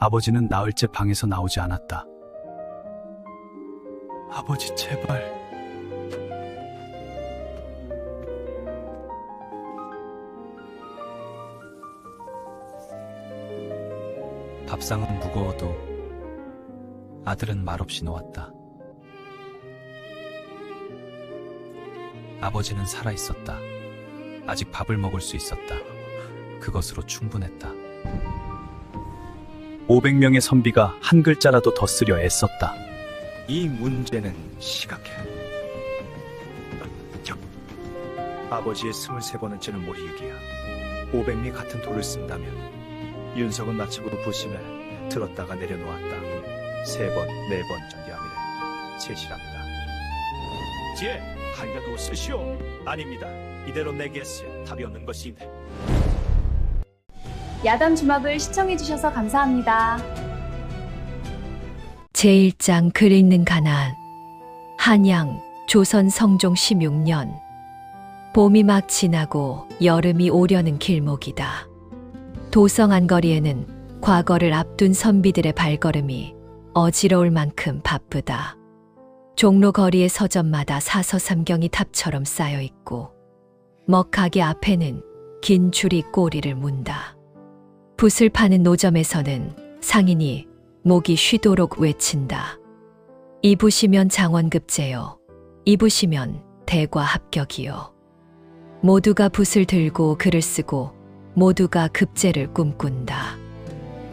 아버지는 나흘째 방에서 나오지 않았다. 아버지, 제발. 밥상은 무거워도 아들은 말없이 놓았다. 아버지는 살아있었다. 아직 밥을 먹을 수 있었다. 그것으로 충분했다. 500명의 선비가 한 글자라도 더 쓰려 애썼다. 이 문제는 시각해. 아버지의 23번째는 모리육이야. 500리 같은 돌을 쓴다면 윤석은 마침으로 부심에 들었다가 내려놓았다. 3번, 4번 전기함이래. 제시랍니다. 지혜, 한가도 쓰시오. 아닙니다. 이대로 내겠으면 답이 없는 것인데. 야담 주막을 시청해주셔서 감사합니다. 제1장 글 읽는 가나안. 한양 조선 성종 16년. 봄이 막 지나고 여름이 오려는 길목이다. 도성 안거리에는 과거를 앞둔 선비들의 발걸음이 어지러울 만큼 바쁘다. 종로 거리의 서점마다 사서삼경이 탑처럼 쌓여 있고 먹가게 앞에는 긴 줄이 꼬리를 문다. 붓을 파는 노점에서는 상인이 목이 쉬도록 외친다. 입으시면 장원급제요. 입으시면 대과 합격이요. 모두가 붓을 들고 글을 쓰고 모두가 급제를 꿈꾼다.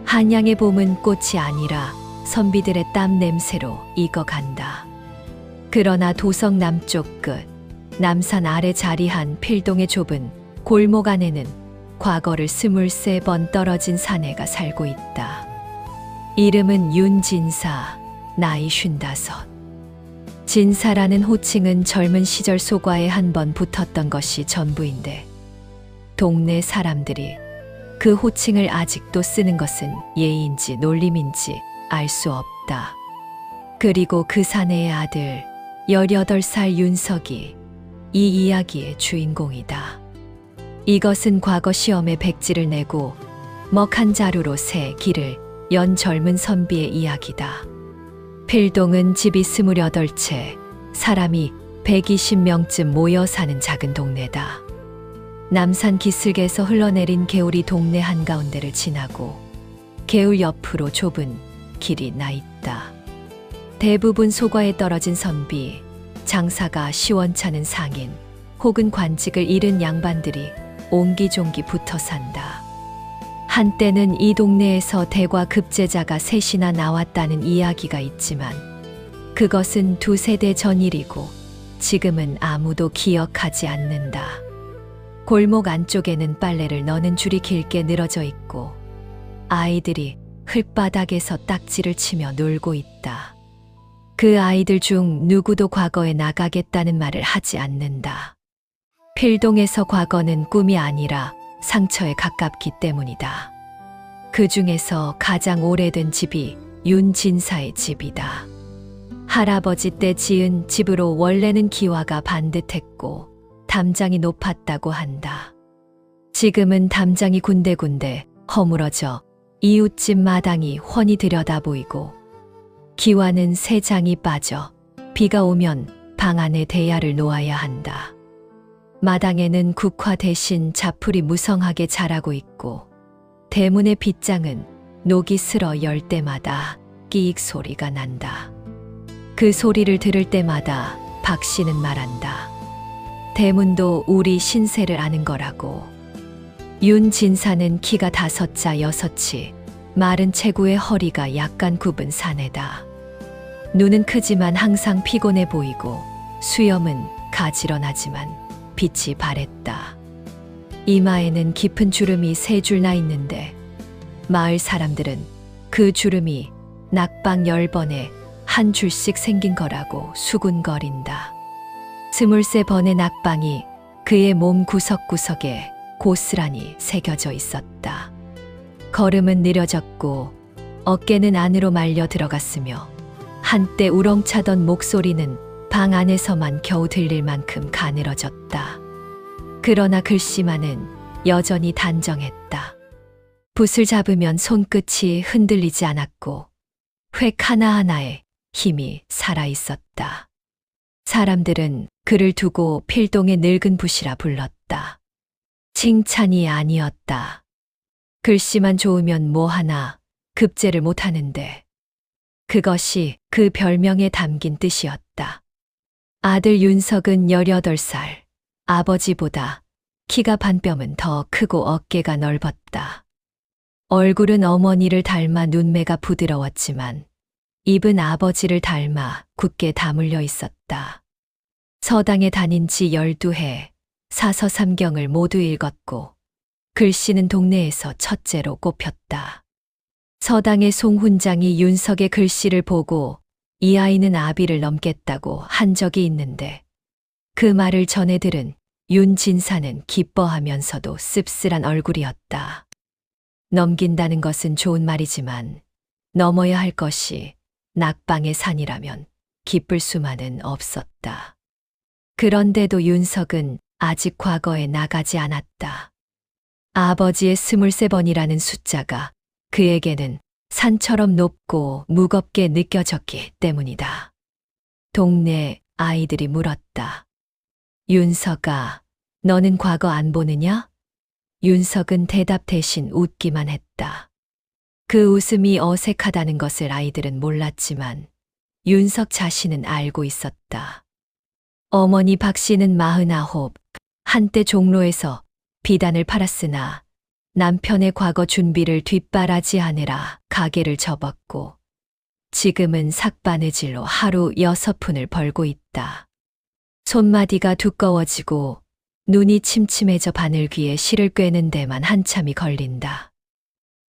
한양의 봄은 꽃이 아니라 선비들의 땀 냄새로 익어간다. 그러나 도성 남쪽 끝, 남산 아래 자리한 필동의 좁은 골목 안에는 과거를 23번 떨어진 사내가 살고 있다. 이름은 윤진사, 나이 55. 진사라는 호칭은 젊은 시절 소과에 한 번 붙었던 것이 전부인데 동네 사람들이 그 호칭을 아직도 쓰는 것은 예의인지 놀림인지 알 수 없다. 그리고 그 사내의 아들 18살 윤석이 이 이야기의 주인공이다. 이것은 과거 시험에 백지를 내고 먹한 자루로 새 길을 연 젊은 선비의 이야기다. 필동은 집이 28채, 사람이 120명쯤 모여 사는 작은 동네다. 남산 기슭에서 흘러내린 개울이 동네 한가운데를 지나고 개울 옆으로 좁은 길이 나 있다. 대부분 소과에 떨어진 선비, 장사가 시원찮은 상인, 혹은 관직을 잃은 양반들이 옹기종기 붙어 산다. 한때는 이 동네에서 대과 급제자가 셋이나 나왔다는 이야기가 있지만 그것은 2세대 전 일이고 지금은 아무도 기억하지 않는다. 골목 안쪽에는 빨래를 넣는 줄이 길게 늘어져 있고 아이들이 흙바닥에서 딱지를 치며 놀고 있다. 그 아이들 중 누구도 과거에 나가겠다는 말을 하지 않는다. 필동에서 과거는 꿈이 아니라 상처에 가깝기 때문이다. 그 중에서 가장 오래된 집이 윤진사의 집이다. 할아버지 때 지은 집으로 원래는 기와가 반듯했고 담장이 높았다고 한다. 지금은 담장이 군데군데 허물어져 이웃집 마당이 훤히 들여다 보이고 기와는 새 장이 빠져 비가 오면 방 안에 대야를 놓아야 한다. 마당에는 국화 대신 자풀이 무성하게 자라고 있고 대문의 빗장은 녹이 슬어 열 때마다 끼익 소리가 난다. 그 소리를 들을 때마다 박 씨는 말한다. 대문도 우리 신세를 아는 거라고. 윤진사는 키가 5자 6치, 마른 체구의 허리가 약간 굽은 사내다. 눈은 크지만 항상 피곤해 보이고 수염은 가지런하지만 빛이 바랬다. 이마에는 깊은 주름이 3줄 나 있는데 마을 사람들은 그 주름이 낙방 10번에 한 줄씩 생긴 거라고 수군거린다. 23번의 낙방이 그의 몸 구석구석에 고스란히 새겨져 있었다. 걸음은 느려졌고 어깨는 안으로 말려 들어갔으며 한때 우렁차던 목소리는 방 안에서만 겨우 들릴 만큼 가늘어졌다. 그러나 글씨만은 여전히 단정했다. 붓을 잡으면 손끝이 흔들리지 않았고 획 하나하나에 힘이 살아 있었다. 사람들은 그를 두고 필동의 늙은 붓이라 불렀다. 칭찬이 아니었다. 글씨만 좋으면 뭐하나 급제를 못하는데 그것이 그 별명에 담긴 뜻이었다. 아들 윤석은 18살, 아버지보다 키가 반 뼘은 더 크고 어깨가 넓었다. 얼굴은 어머니를 닮아 눈매가 부드러웠지만 입은 아버지를 닮아 굳게 다물려 있었다. 서당에 다닌 지 12해, 사서 삼경을 모두 읽었고 글씨는 동네에서 첫째로 꼽혔다. 서당의 송훈장이 윤석의 글씨를 보고 이 아이는 아비를 넘겠다고 한 적이 있는데 그 말을 전해 들은 윤진사는 기뻐하면서도 씁쓸한 얼굴이었다. 넘긴다는 것은 좋은 말이지만 넘어야 할 것이 낙방의 산이라면 기쁠 수만은 없었다. 그런데도 윤석은 아직 과거에 나가지 않았다. 아버지의 23번이라는 숫자가 그에게는 산처럼 높고 무겁게 느껴졌기 때문이다. 동네 아이들이 물었다. 윤석아, 너는 과거 안 보느냐? 윤석은 대답 대신 웃기만 했다. 그 웃음이 어색하다는 것을 아이들은 몰랐지만 윤석 자신은 알고 있었다. 어머니 박 씨는 49, 한때 종로에서 비단을 팔았으나 남편의 과거 준비를 뒷바라지하느라 가게를 접었고 지금은 삭바느질로 하루 6푼을 벌고 있다. 손마디가 두꺼워지고 눈이 침침해져 바늘귀에 실을 꿰는 데만 한참이 걸린다.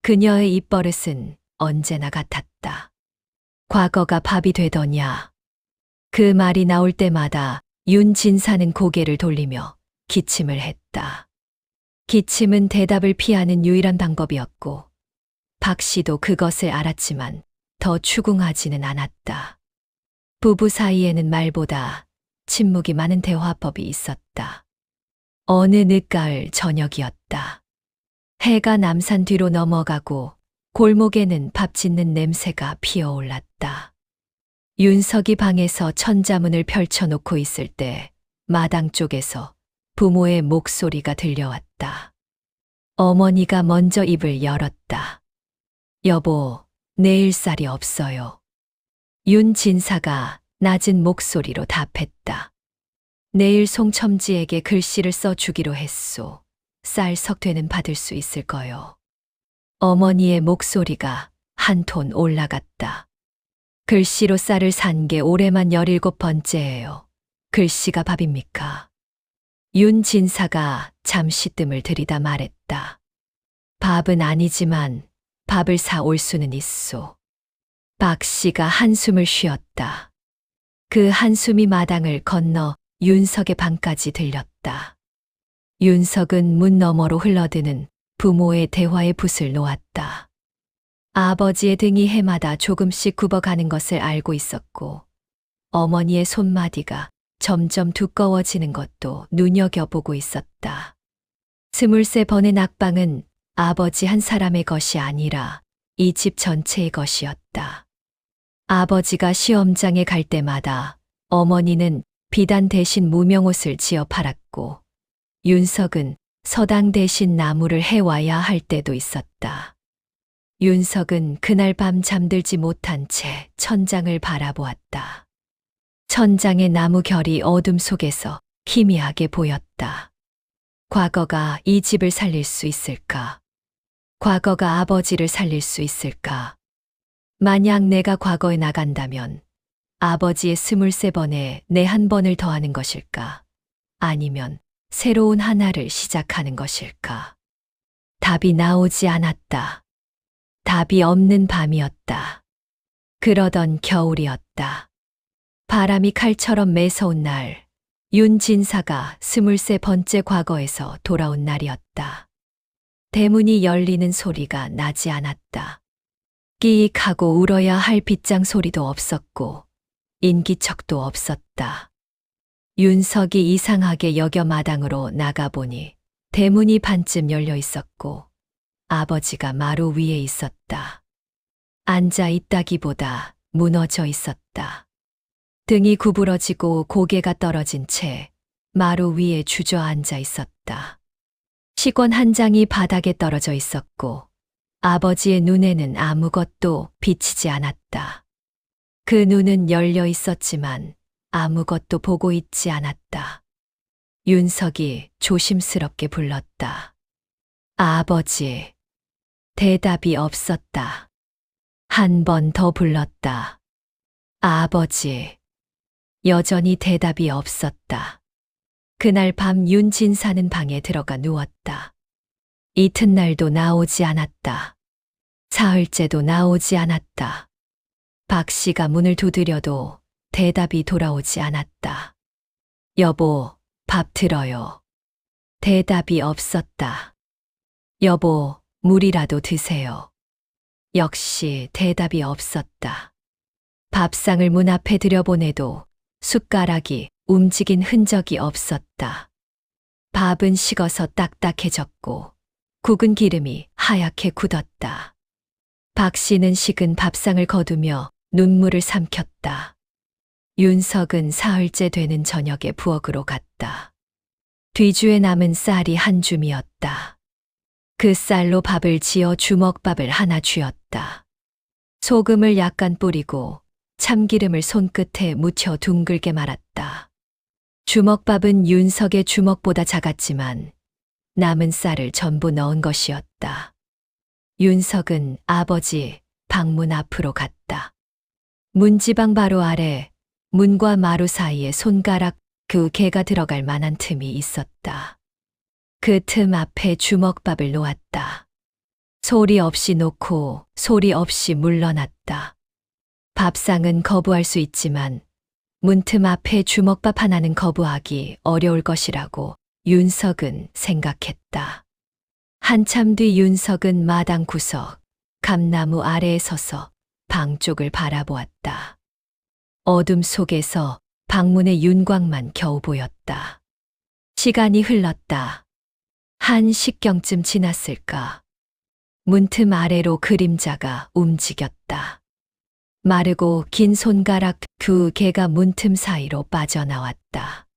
그녀의 입버릇은 언제나 같았다. 과거가 밥이 되더냐. 그 말이 나올 때마다 윤진사는 고개를 돌리며 기침을 했다. 기침은 대답을 피하는 유일한 방법이었고 박 씨도 그것을 알았지만 더 추궁하지는 않았다. 부부 사이에는 말보다 침묵이 많은 대화법이 있었다. 어느 늦가을 저녁이었다. 해가 남산 뒤로 넘어가고 골목에는 밥 짓는 냄새가 피어올랐다. 윤석이 방에서 천자문을 펼쳐놓고 있을 때 마당 쪽에서 부모의 목소리가 들려왔다. 어머니가 먼저 입을 열었다. 여보, 내일 쌀이 없어요. 윤진사가 낮은 목소리로 답했다. 내일 송첨지에게 글씨를 써주기로 했소. 쌀 석되는 받을 수 있을 거요. 어머니의 목소리가 한 톤 올라갔다. 글씨로 쌀을 산 게 올해만 17번째예요. 글씨가 밥입니까? 윤진사가 잠시 뜸을 들이다 말했다. 밥은 아니지만 밥을 사 올 수는 있소. 박 씨가 한숨을 쉬었다. 그 한숨이 마당을 건너 윤석의 방까지 들렸다. 윤석은 문 너머로 흘러드는 부모의 대화의 붓을 놓았다. 아버지의 등이 해마다 조금씩 굽어가는 것을 알고 있었고 어머니의 손마디가 점점 두꺼워지는 것도 눈여겨보고 있었다. 23번의 낙방은 아버지 한 사람의 것이 아니라 이 집 전체의 것이었다. 아버지가 시험장에 갈 때마다 어머니는 비단 대신 무명옷을 지어 팔았고 윤석은 서당 대신 나무를 해와야 할 때도 있었다. 윤석은 그날 밤 잠들지 못한 채 천장을 바라보았다. 천장의 나무 결이 어둠 속에서 희미하게 보였다. 과거가 이 집을 살릴 수 있을까? 과거가 아버지를 살릴 수 있을까? 만약 내가 과거에 나간다면 아버지의 23번에 내 한 번을 더하는 것일까? 아니면 새로운 하나를 시작하는 것일까? 답이 나오지 않았다. 답이 없는 밤이었다. 그러던 겨울이었다. 바람이 칼처럼 매서운 날, 윤진사가 23번째 과거에서 돌아온 날이었다. 대문이 열리는 소리가 나지 않았다. 끼익하고 울어야 할 빗장 소리도 없었고 인기척도 없었다. 윤석이 이상하게 여겨 마당으로 나가보니 대문이 반쯤 열려 있었고 아버지가 마루 위에 있었다. 앉아 있다기보다 무너져 있었다. 등이 구부러지고 고개가 떨어진 채 마루 위에 주저앉아 있었다. 시권 한 장이 바닥에 떨어져 있었고 아버지의 눈에는 아무것도 비치지 않았다. 그 눈은 열려 있었지만 아무것도 보고 있지 않았다. 윤석이 조심스럽게 불렀다. 아버지. 대답이 없었다. 한 번 더 불렀다. 아버지. 여전히 대답이 없었다. 그날 밤 윤진사는 방에 들어가 누웠다. 이튿날도 나오지 않았다. 사흘째도 나오지 않았다. 박 씨가 문을 두드려도 대답이 돌아오지 않았다. 여보, 밥 들어요. 대답이 없었다. 여보, 물이라도 드세요. 역시 대답이 없었다. 밥상을 문 앞에 들여보내도 숟가락이 움직인 흔적이 없었다. 밥은 식어서 딱딱해졌고 국은 기름이 하얗게 굳었다. 박 씨는 식은 밥상을 거두며 눈물을 삼켰다. 윤석은 사흘째 되는 저녁에 부엌으로 갔다. 뒤주에 남은 쌀이 한 줌이었다. 그 쌀로 밥을 지어 주먹밥을 하나 쥐었다. 소금을 약간 뿌리고 참기름을 손끝에 묻혀 둥글게 말았다. 주먹밥은 윤석의 주먹보다 작았지만 남은 쌀을 전부 넣은 것이었다. 윤석은 아버지 방문 앞으로 갔다. 문지방 바로 아래 문과 마루 사이에 손가락 두 개가 들어갈 만한 틈이 있었다. 그 틈 앞에 주먹밥을 놓았다. 소리 없이 놓고 소리 없이 물러났다. 밥상은 거부할 수 있지만 문틈 앞에 주먹밥 하나는 거부하기 어려울 것이라고 윤석은 생각했다. 한참 뒤 윤석은 마당 구석 감나무 아래에 서서 방 쪽을 바라보았다. 어둠 속에서 방문의 윤곽만 겨우 보였다. 시간이 흘렀다. 한 식경쯤 지났을까. 문틈 아래로 그림자가 움직였다. 마르고 긴 손가락 두 개가 문틈 사이로 빠져나왔다.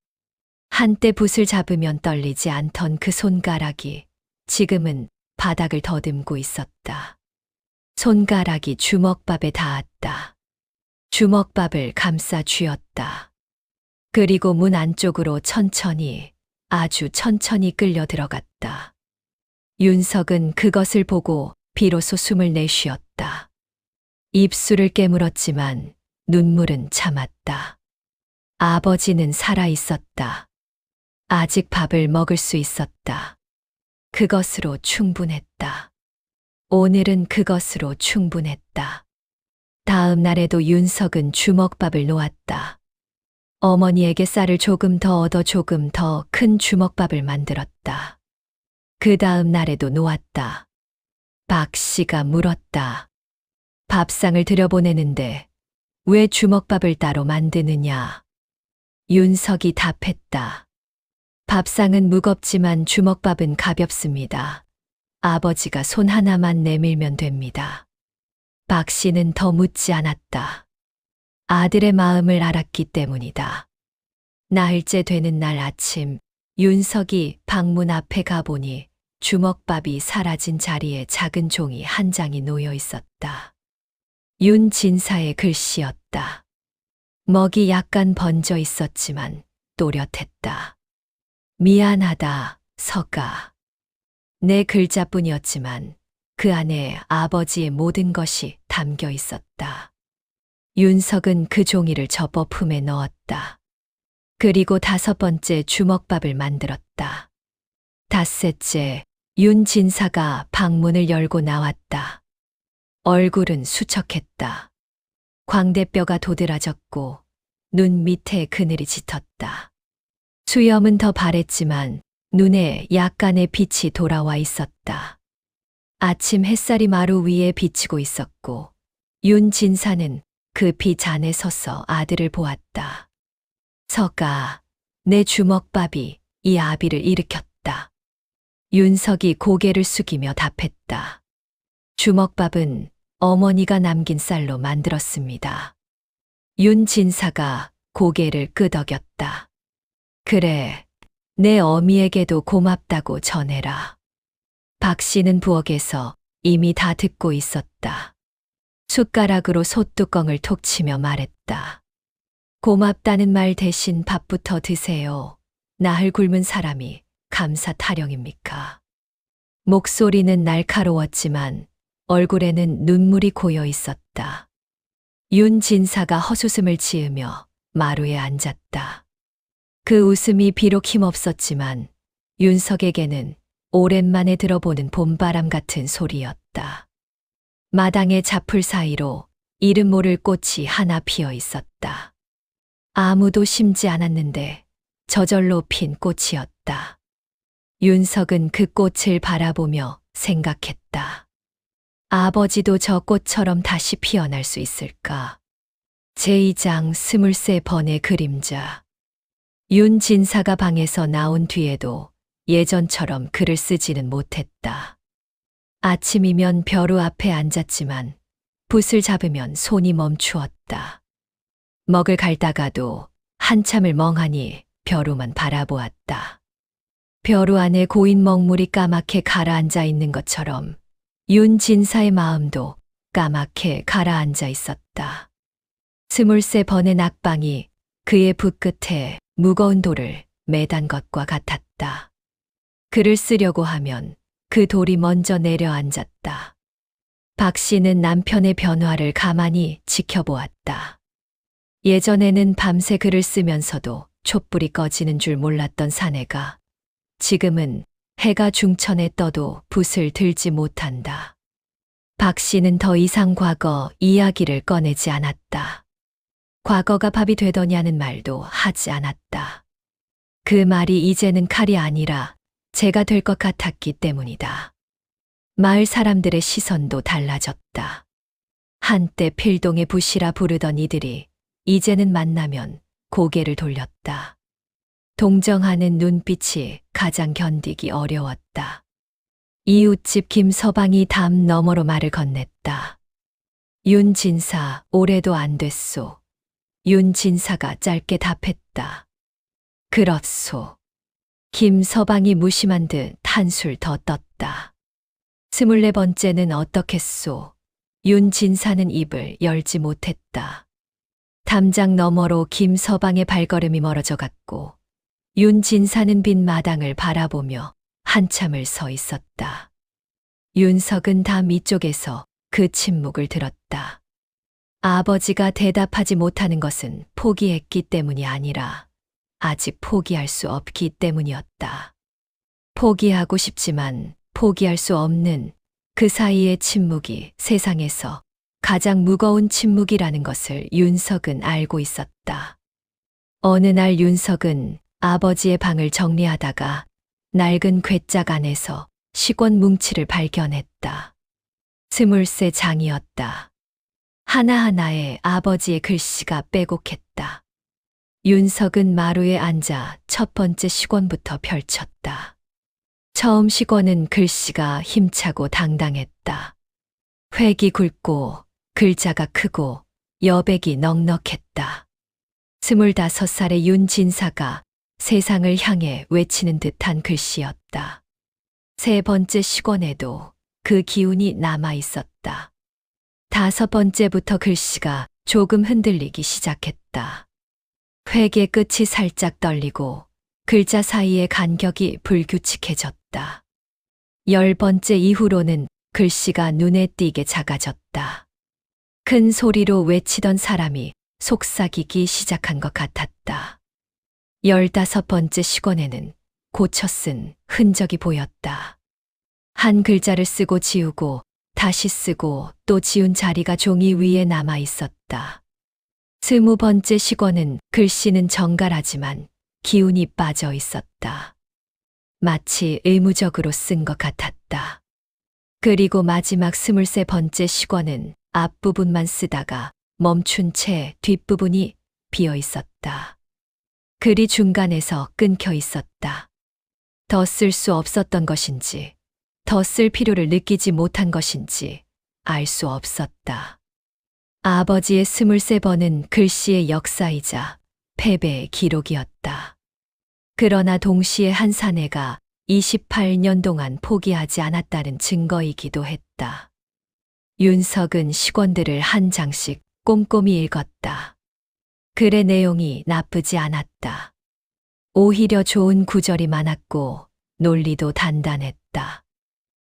한때 붓을 잡으면 떨리지 않던 그 손가락이 지금은 바닥을 더듬고 있었다. 손가락이 주먹밥에 닿았다. 주먹밥을 감싸 쥐었다. 그리고 문 안쪽으로 천천히, 아주 천천히 끌려 들어갔다. 윤석은 그것을 보고 비로소 숨을 내쉬었다. 입술을 깨물었지만 눈물은 참았다. 아버지는 살아 있었다. 아직 밥을 먹을 수 있었다. 그것으로 충분했다. 오늘은 그것으로 충분했다. 다음 날에도 윤석은 주먹밥을 놓았다. 어머니에게 쌀을 조금 더 얻어 조금 더 큰 주먹밥을 만들었다. 그 다음 날에도 놓았다. 박 씨가 물었다. 밥상을 들여보내는데 왜 주먹밥을 따로 만드느냐? 윤석이 답했다. 밥상은 무겁지만 주먹밥은 가볍습니다. 아버지가 손 하나만 내밀면 됩니다. 박 씨는 더 묻지 않았다. 아들의 마음을 알았기 때문이다. 나흘째 되는 날 아침, 윤석이 방문 앞에 가보니 주먹밥이 사라진 자리에 작은 종이 한 장이 놓여 있었다. 윤진사의 글씨였다. 먹이 약간 번져 있었지만 또렷했다. 미안하다, 석아. 내 글자뿐이었지만 그 안에 아버지의 모든 것이 담겨 있었다. 윤석은 그 종이를 접어 품에 넣었다. 그리고 5번째 주먹밥을 만들었다. 닷새째 윤진사가 방문을 열고 나왔다. 얼굴은 수척했다. 광대뼈가 도드라졌고 눈 밑에 그늘이 짙었다. 수염은 더 바랬지만 눈에 약간의 빛이 돌아와 있었다. 아침 햇살이 마루 위에 비치고 있었고 윤진사는 그 빛 안에 서서 아들을 보았다. 석아, 내 주먹밥이 이 아비를 일으켰다. 윤석이 고개를 숙이며 답했다. 주먹밥은 어머니가 남긴 쌀로 만들었습니다. 윤진사가 고개를 끄덕였다. 그래, 내 어미에게도 고맙다고 전해라. 박 씨는 부엌에서 이미 다 듣고 있었다. 숟가락으로 솥뚜껑을 톡 치며 말했다. 고맙다는 말 대신 밥부터 드세요. 나흘 굶은 사람이 감사 타령입니까? 목소리는 날카로웠지만 얼굴에는 눈물이 고여 있었다. 윤진사가 헛웃음을 지으며 마루에 앉았다. 그 웃음이 비록 힘없었지만 윤석에게는 오랜만에 들어보는 봄바람 같은 소리였다. 마당의 잡풀 사이로 이름 모를 꽃이 하나 피어 있었다. 아무도 심지 않았는데 저절로 핀 꽃이었다. 윤석은 그 꽃을 바라보며 생각했다. 아버지도 저 꽃처럼 다시 피어날 수 있을까? 제2장 23번의 그림자. 윤진사가 방에서 나온 뒤에도 예전처럼 글을 쓰지는 못했다. 아침이면 벼루 앞에 앉았지만 붓을 잡으면 손이 멈추었다. 먹을 갈다가도 한참을 멍하니 벼루만 바라보았다. 벼루 안에 고인 먹물이 까맣게 가라앉아 있는 것처럼 윤진사의 마음도 까맣게 가라앉아 있었다. 23번의 낙방이 그의 붓끝에 무거운 돌을 매단 것과 같았다. 글을 쓰려고 하면 그 돌이 먼저 내려앉았다. 박 씨는 남편의 변화를 가만히 지켜보았다. 예전에는 밤새 글을 쓰면서도 촛불이 꺼지는 줄 몰랐던 사내가 지금은 해가 중천에 떠도 붓을 들지 못한다. 박 씨는 더 이상 과거 이야기를 꺼내지 않았다. 과거가 밥이 되더냐는 말도 하지 않았다. 그 말이 이제는 칼이 아니라 재가 될 것 같았기 때문이다. 마을 사람들의 시선도 달라졌다. 한때 필동의 붓이라 부르던 이들이 이제는 만나면 고개를 돌렸다. 동정하는 눈빛이 가장 견디기 어려웠다. 이웃집 김서방이 담 너머로 말을 건넸다. 윤진사 올해도 안 됐소. 윤진사가 짧게 답했다. 그렇소. 김서방이 무심한 듯 한술 더 떴다. 24번째는 어떻겠소? 윤진사는 입을 열지 못했다. 담장 너머로 김서방의 발걸음이 멀어져 갔고 윤진사는 빈 마당을 바라보며 한참을 서 있었다. 윤석은 담 이쪽에서 그 침묵을 들었다. 아버지가 대답하지 못하는 것은 포기했기 때문이 아니라 아직 포기할 수 없기 때문이었다. 포기하고 싶지만 포기할 수 없는 그 사이의 침묵이 세상에서 가장 무거운 침묵이라는 것을 윤석은 알고 있었다. 어느 날 윤석은 아버지의 방을 정리하다가 낡은 괴짝 안에서 시권 뭉치를 발견했다. 23장이었다. 하나하나에 아버지의 글씨가 빼곡했다. 윤석은 마루에 앉아 첫 번째 시권부터 펼쳤다. 처음 시권은 글씨가 힘차고 당당했다. 획이 굵고 글자가 크고 여백이 넉넉했다. 25살의 윤진사가 세상을 향해 외치는 듯한 글씨였다. 세 번째 시권에도 그 기운이 남아 있었다. 5번째부터 글씨가 조금 흔들리기 시작했다. 획의 끝이 살짝 떨리고 글자 사이의 간격이 불규칙해졌다. 10번째 이후로는 글씨가 눈에 띄게 작아졌다. 큰 소리로 외치던 사람이 속삭이기 시작한 것 같았다. 15번째 시권에는 고쳐 쓴 흔적이 보였다. 한 글자를 쓰고 지우고 다시 쓰고 또 지운 자리가 종이 위에 남아 있었다. 20번째 시권은 글씨는 정갈하지만 기운이 빠져 있었다. 마치 의무적으로 쓴 것 같았다. 그리고 마지막 23번째 시권은 앞부분만 쓰다가 멈춘 채 뒷부분이 비어 있었다. 글이 중간에서 끊겨 있었다. 더 쓸 수 없었던 것인지, 더 쓸 필요를 느끼지 못한 것인지 알 수 없었다. 아버지의 23번은 글씨의 역사이자 패배의 기록이었다. 그러나 동시에 한 사내가 28년 동안 포기하지 않았다는 증거이기도 했다. 윤석은 식원들을 한 장씩 꼼꼼히 읽었다. 글의 내용이 나쁘지 않았다. 오히려 좋은 구절이 많았고 논리도 단단했다.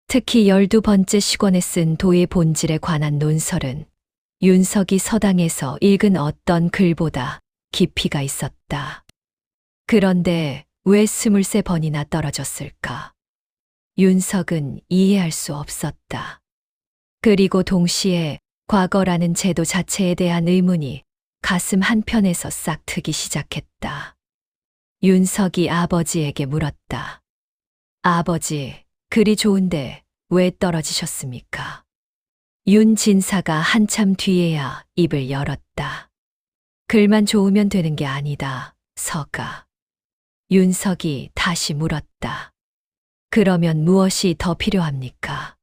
특히 12번째 식원에 쓴 도의 본질에 관한 논설은 윤석이 서당에서 읽은 어떤 글보다 깊이가 있었다. 그런데 왜 23번이나 떨어졌을까? 윤석은 이해할 수 없었다. 그리고 동시에 과거라는 제도 자체에 대한 의문이 가슴 한편에서 싹 트기 시작했다. 윤석이 아버지에게 물었다. 아버지, 글이 좋은데 왜 떨어지셨습니까? 윤진사가 한참 뒤에야 입을 열었다. 글만 좋으면 되는 게 아니다, 서가. 윤석이 다시 물었다. 그러면 무엇이 더 필요합니까?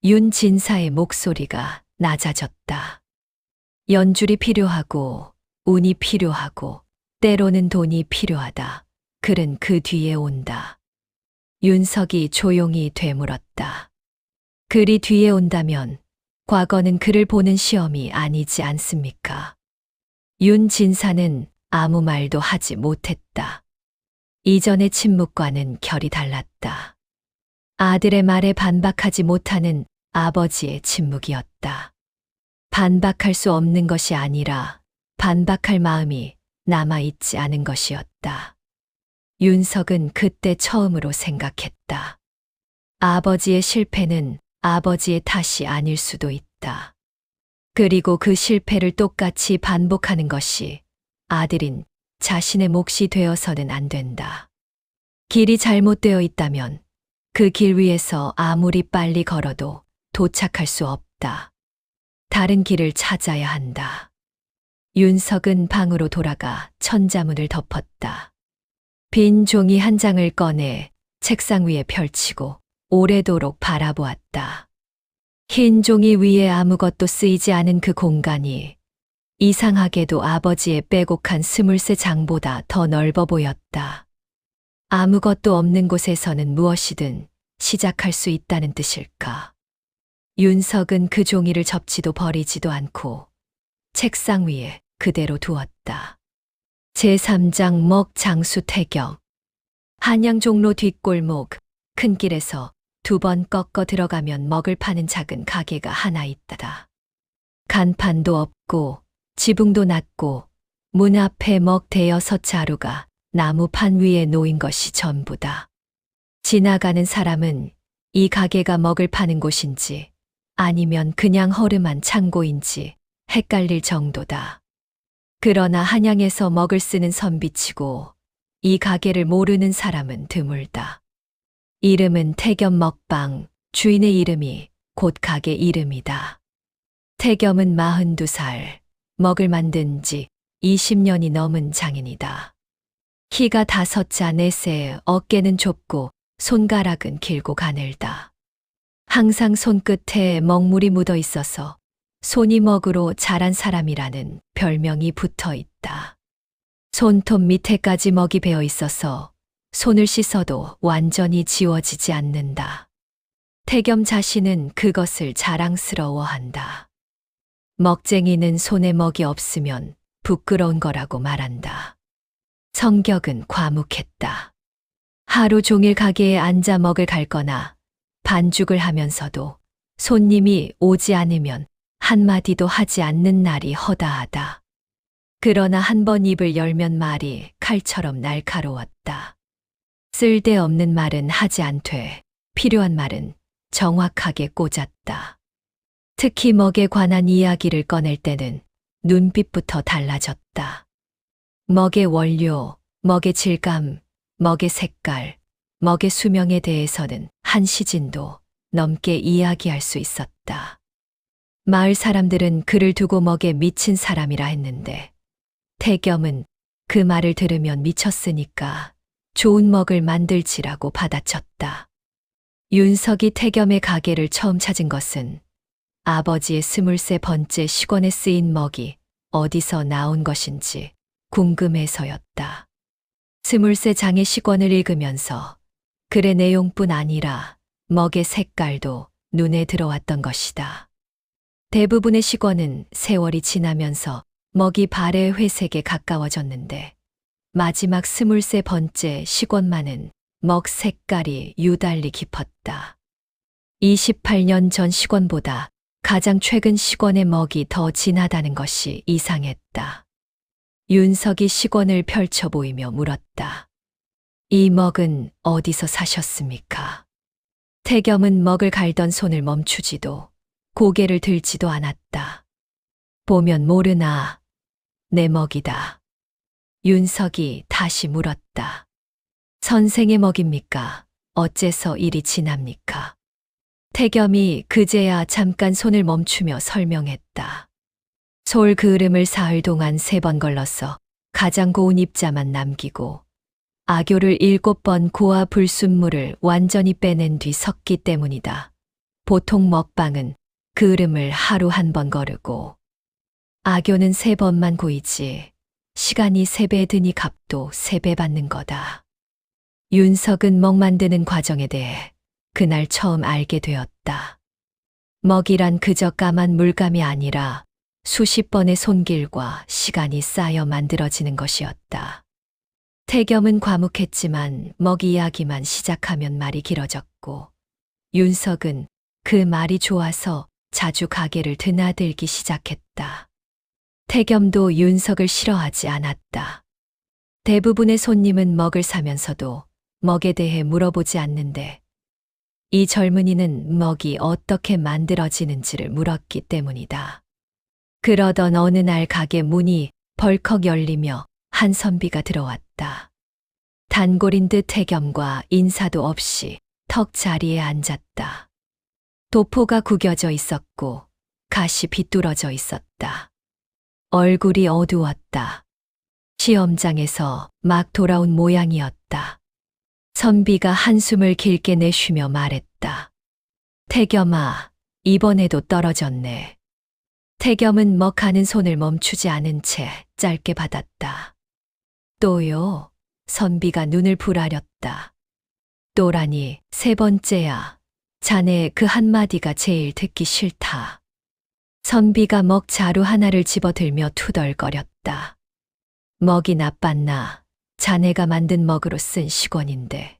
윤진사의 목소리가 낮아졌다. 연줄이 필요하고, 운이 필요하고, 때로는 돈이 필요하다. 글은 그 뒤에 온다. 윤석이 조용히 되물었다. 글이 뒤에 온다면 과거는 글을 보는 시험이 아니지 않습니까? 윤진사는 아무 말도 하지 못했다. 이전의 침묵과는 결이 달랐다. 아들의 말에 반박하지 못하는 아버지의 침묵이었다. 반박할 수 없는 것이 아니라 반박할 마음이 남아있지 않은 것이었다. 윤석은 그때 처음으로 생각했다. 아버지의 실패는 아버지의 탓이 아닐 수도 있다. 그리고 그 실패를 똑같이 반복하는 것이 아들인 자신의 몫이 되어서는 안 된다. 길이 잘못되어 있다면 그 길 위에서 아무리 빨리 걸어도 도착할 수 없다. 다른 길을 찾아야 한다. 윤석은 방으로 돌아가 천자문을 덮었다. 빈 종이 한 장을 꺼내 책상 위에 펼치고 오래도록 바라보았다. 흰 종이 위에 아무것도 쓰이지 않은 그 공간이 이상하게도 아버지의 빼곡한 23장보다 더 넓어 보였다. 아무것도 없는 곳에서는 무엇이든 시작할 수 있다는 뜻일까? 윤석은 그 종이를 접지도 버리지도 않고 책상 위에 그대로 두었다. 제3장 먹장수 태경. 한양 종로 뒷골목 큰 길에서 2번 꺾어 들어가면 먹을 파는 작은 가게가 하나 있다. 간판도 없고 지붕도 낮고 문 앞에 먹 대여섯 자루가 나무판 위에 놓인 것이 전부다. 지나가는 사람은 이 가게가 먹을 파는 곳인지 아니면 그냥 허름한 창고인지 헷갈릴 정도다. 그러나 한양에서 먹을 쓰는 선비치고 이 가게를 모르는 사람은 드물다. 이름은 태겸 먹방, 주인의 이름이 곧 가게 이름이다. 태겸은 42살, 먹을 만든 지 20년이 넘은 장인이다. 키가 5자 4세, 어깨는 좁고 손가락은 길고 가늘다. 항상 손끝에 먹물이 묻어 있어서 손이 먹으로 자란 사람이라는 별명이 붙어 있다. 손톱 밑에까지 먹이 배어 있어서 손을 씻어도 완전히 지워지지 않는다. 태겸 자신은 그것을 자랑스러워한다. 먹쟁이는 손에 먹이 없으면 부끄러운 거라고 말한다. 성격은 과묵했다. 하루 종일 가게에 앉아 먹을 갈거나 반죽을 하면서도 손님이 오지 않으면 한마디도 하지 않는 날이 허다하다. 그러나 한 번 입을 열면 말이 칼처럼 날카로웠다. 쓸데없는 말은 하지 않되 필요한 말은 정확하게 꽂았다. 특히 먹에 관한 이야기를 꺼낼 때는 눈빛부터 달라졌다. 먹의 원료, 먹의 질감, 먹의 색깔, 먹의 수명에 대해서는 한 시진도 넘게 이야기할 수 있었다. 마을 사람들은 그를 두고 먹에 미친 사람이라 했는데 태겸은 그 말을 들으면 미쳤으니까 좋은 먹을 만들지라고 받아쳤다. 윤석이 태겸의 가게를 처음 찾은 것은 아버지의 23번째 식원에 쓰인 먹이 어디서 나온 것인지 궁금해서였다. 23장의 식원을 읽으면서 글의 내용뿐 아니라 먹의 색깔도 눈에 들어왔던 것이다. 대부분의 식원은 세월이 지나면서 먹이 발의 회색에 가까워졌는데 마지막 23번째 식원만은 먹 색깔이 유달리 깊었다. 28년 전 식원보다 가장 최근 식원의 먹이 더 진하다는 것이 이상했다. 윤석이 식원을 펼쳐 보이며 물었다. 이 먹은 어디서 사셨습니까? 태겸은 먹을 갈던 손을 멈추지도 고개를 들지도 않았다. 보면 모르나 내 먹이다. 윤석이 다시 물었다. 선생의 먹입니까? 어째서 이리 진합니까? 태겸이 그제야 잠깐 손을 멈추며 설명했다. 솔 그을음을 사흘 동안 3번 걸러서 가장 고운 입자만 남기고 아교를 7번 고아 불순물을 완전히 빼낸 뒤 섞기 때문이다. 보통 먹방은 그을음을 하루 1번 거르고 아교는 3번만 고이지 시간이 3배 드니 값도 3배 받는 거다. 윤석은 먹 만드는 과정에 대해 그날 처음 알게 되었다. 먹이란 그저 까만 물감이 아니라 수십 번의 손길과 시간이 쌓여 만들어지는 것이었다. 태겸은 과묵했지만 먹이 이야기만 시작하면 말이 길어졌고 윤석은 그 말이 좋아서 자주 가게를 드나들기 시작했다. 태겸도 윤석을 싫어하지 않았다. 대부분의 손님은 먹을 사면서도 먹에 대해 물어보지 않는데 이 젊은이는 먹이 어떻게 만들어지는지를 물었기 때문이다. 그러던 어느 날 가게 문이 벌컥 열리며 한 선비가 들어왔다. 단골인 듯 태겸과 인사도 없이 턱 자리에 앉았다. 도포가 구겨져 있었고 가시 비뚤어져 있었다. 얼굴이 어두웠다. 시험장에서 막 돌아온 모양이었다. 선비가 한숨을 길게 내쉬며 말했다. 태겸아, 이번에도 떨어졌네. 태겸은 먹하는 손을 멈추지 않은 채 짧게 받았다. 또요? 선비가 눈을 부라렸다. 또라니 3번째야. 자네 그 한마디가 제일 듣기 싫다. 선비가 먹 자루 하나를 집어들며 투덜거렸다. 먹이 나빴나? 자네가 만든 먹으로 쓴 식원인데.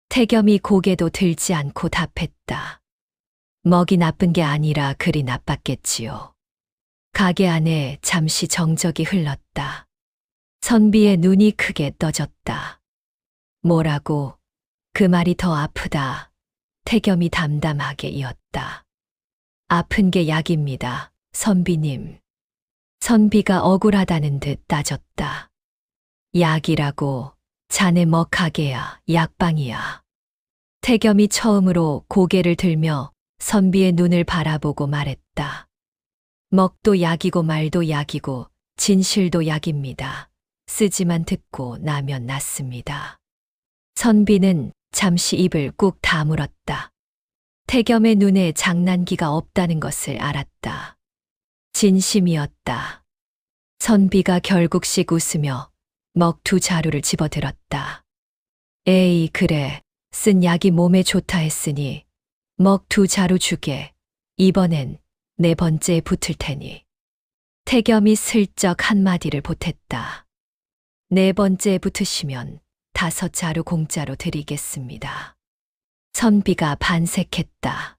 태겸이 고개도 들지 않고 답했다. 먹이 나쁜 게 아니라 그리 나빴겠지요. 가게 안에 잠시 정적이 흘렀다. 선비의 눈이 크게 떠졌다. 뭐라고? 그 말이 더 아프다. 태겸이 담담하게 이었다. 아픈 게 약입니다, 선비님. 선비가 억울하다는 듯 따졌다. 약이라고? 자네 먹하게야, 약방이야. 태겸이 처음으로 고개를 들며 선비의 눈을 바라보고 말했다. 먹도 약이고 말도 약이고 진실도 약입니다. 쓰지만 듣고 나면 낫습니다. 선비는 잠시 입을 꾹 다물었다. 태겸의 눈에 장난기가 없다는 것을 알았다. 진심이었다. 선비가 결국씩 웃으며 먹 2자루를 집어들었다. 에이, 그래. 쓴 약이 몸에 좋다 했으니 먹 2자루 주게. 이번엔 4번째에 붙을 테니. 태겸이 슬쩍 한마디를 보탰다. 4번째에 붙으시면 5자루 공짜로 드리겠습니다. 선비가 반색했다.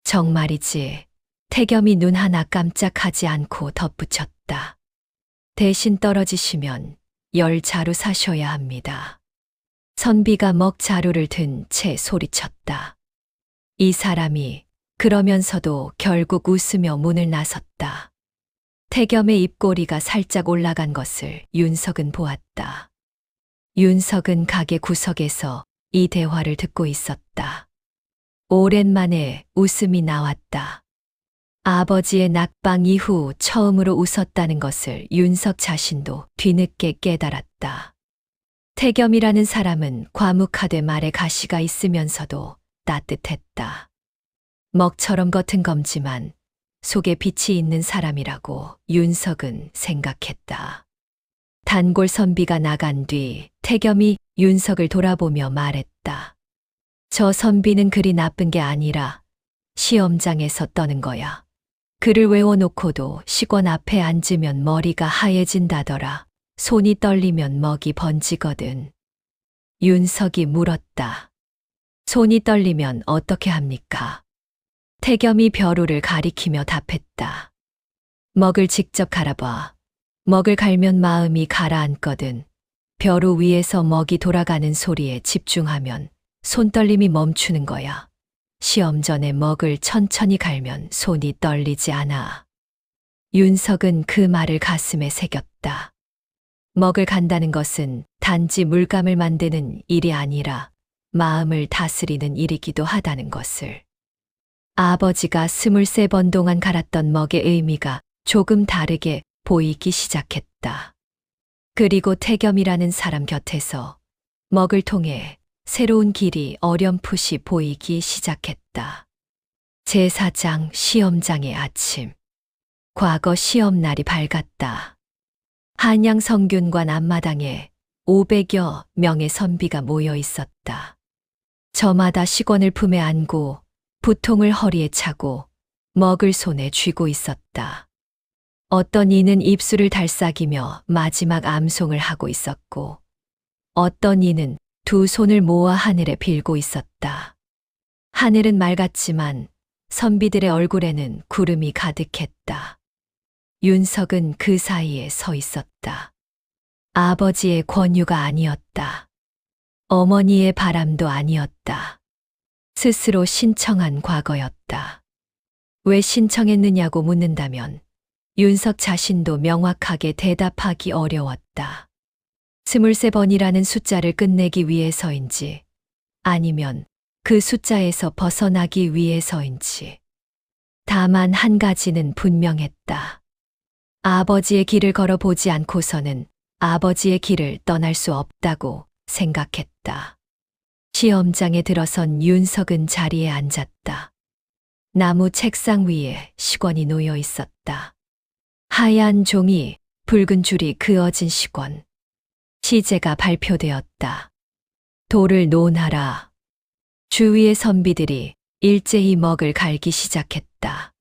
정말이지. 태겸이 눈 하나 깜짝하지 않고 덧붙였다. 대신 떨어지시면 10자루 사셔야 합니다. 선비가 먹 자루를 든 채 소리쳤다. 이 사람이 그러면서도 결국 웃으며 문을 나섰다. 태겸의 입꼬리가 살짝 올라간 것을 윤석은 보았다. 윤석은 가게 구석에서 이 대화를 듣고 있었다. 오랜만에 웃음이 나왔다. 아버지의 낙방 이후 처음으로 웃었다는 것을 윤석 자신도 뒤늦게 깨달았다. 태겸이라는 사람은 과묵하되 말에 가시가 있으면서도 따뜻했다. 먹처럼 겉은 검지만 속에 빛이 있는 사람이라고 윤석은 생각했다. 단골 선비가 나간 뒤 태겸이 윤석을 돌아보며 말했다. 저 선비는 그리 나쁜 게 아니라 시험장에서 떠는 거야. 글을 외워놓고도 식원 앞에 앉으면 머리가 하얘진다더라. 손이 떨리면 먹이 번지거든. 윤석이 물었다. 손이 떨리면 어떻게 합니까? 태겸이 벼루를 가리키며 답했다. 먹을 직접 갈아봐. 먹을 갈면 마음이 가라앉거든. 벼루 위에서 먹이 돌아가는 소리에 집중하면 손떨림이 멈추는 거야. 시험 전에 먹을 천천히 갈면 손이 떨리지 않아. 윤석은 그 말을 가슴에 새겼다. 먹을 간다는 것은 단지 물감을 만드는 일이 아니라 마음을 다스리는 일이기도 하다는 것을. 아버지가 23번 동안 갈았던 먹의 의미가 조금 다르게 보이기 시작했다. 그리고 태겸이라는 사람 곁에서 먹을 통해 새로운 길이 어렴풋이 보이기 시작했다. 제4장 시험장의 아침. 과거 시험날이 밝았다. 한양 성균관 앞마당에 500여 명의 선비가 모여 있었다. 저마다 식원을 품에 안고 부통을 허리에 차고 먹을 손에 쥐고 있었다. 어떤 이는 입술을 달싹이며 마지막 암송을 하고 있었고 어떤 이는 두 손을 모아 하늘에 빌고 있었다. 하늘은 맑았지만 선비들의 얼굴에는 구름이 가득했다. 윤석은 그 사이에 서 있었다. 아버지의 권유가 아니었다. 어머니의 바람도 아니었다. 스스로 신청한 과거였다. 왜 신청했느냐고 묻는다면 윤석 자신도 명확하게 대답하기 어려웠다. 23번이라는 숫자를 끝내기 위해서인지 아니면 그 숫자에서 벗어나기 위해서인지. 다만 한 가지는 분명했다. 아버지의 길을 걸어보지 않고서는 아버지의 길을 떠날 수 없다고 생각했다. 시험장에 들어선 윤석은 자리에 앉았다. 나무 책상 위에 식원이 놓여 있었다. 하얀 종이, 붉은 줄이 그어진 식원. 시제가 발표되었다. 돌을 논하라. 주위의 선비들이 일제히 먹을 갈기 시작했다.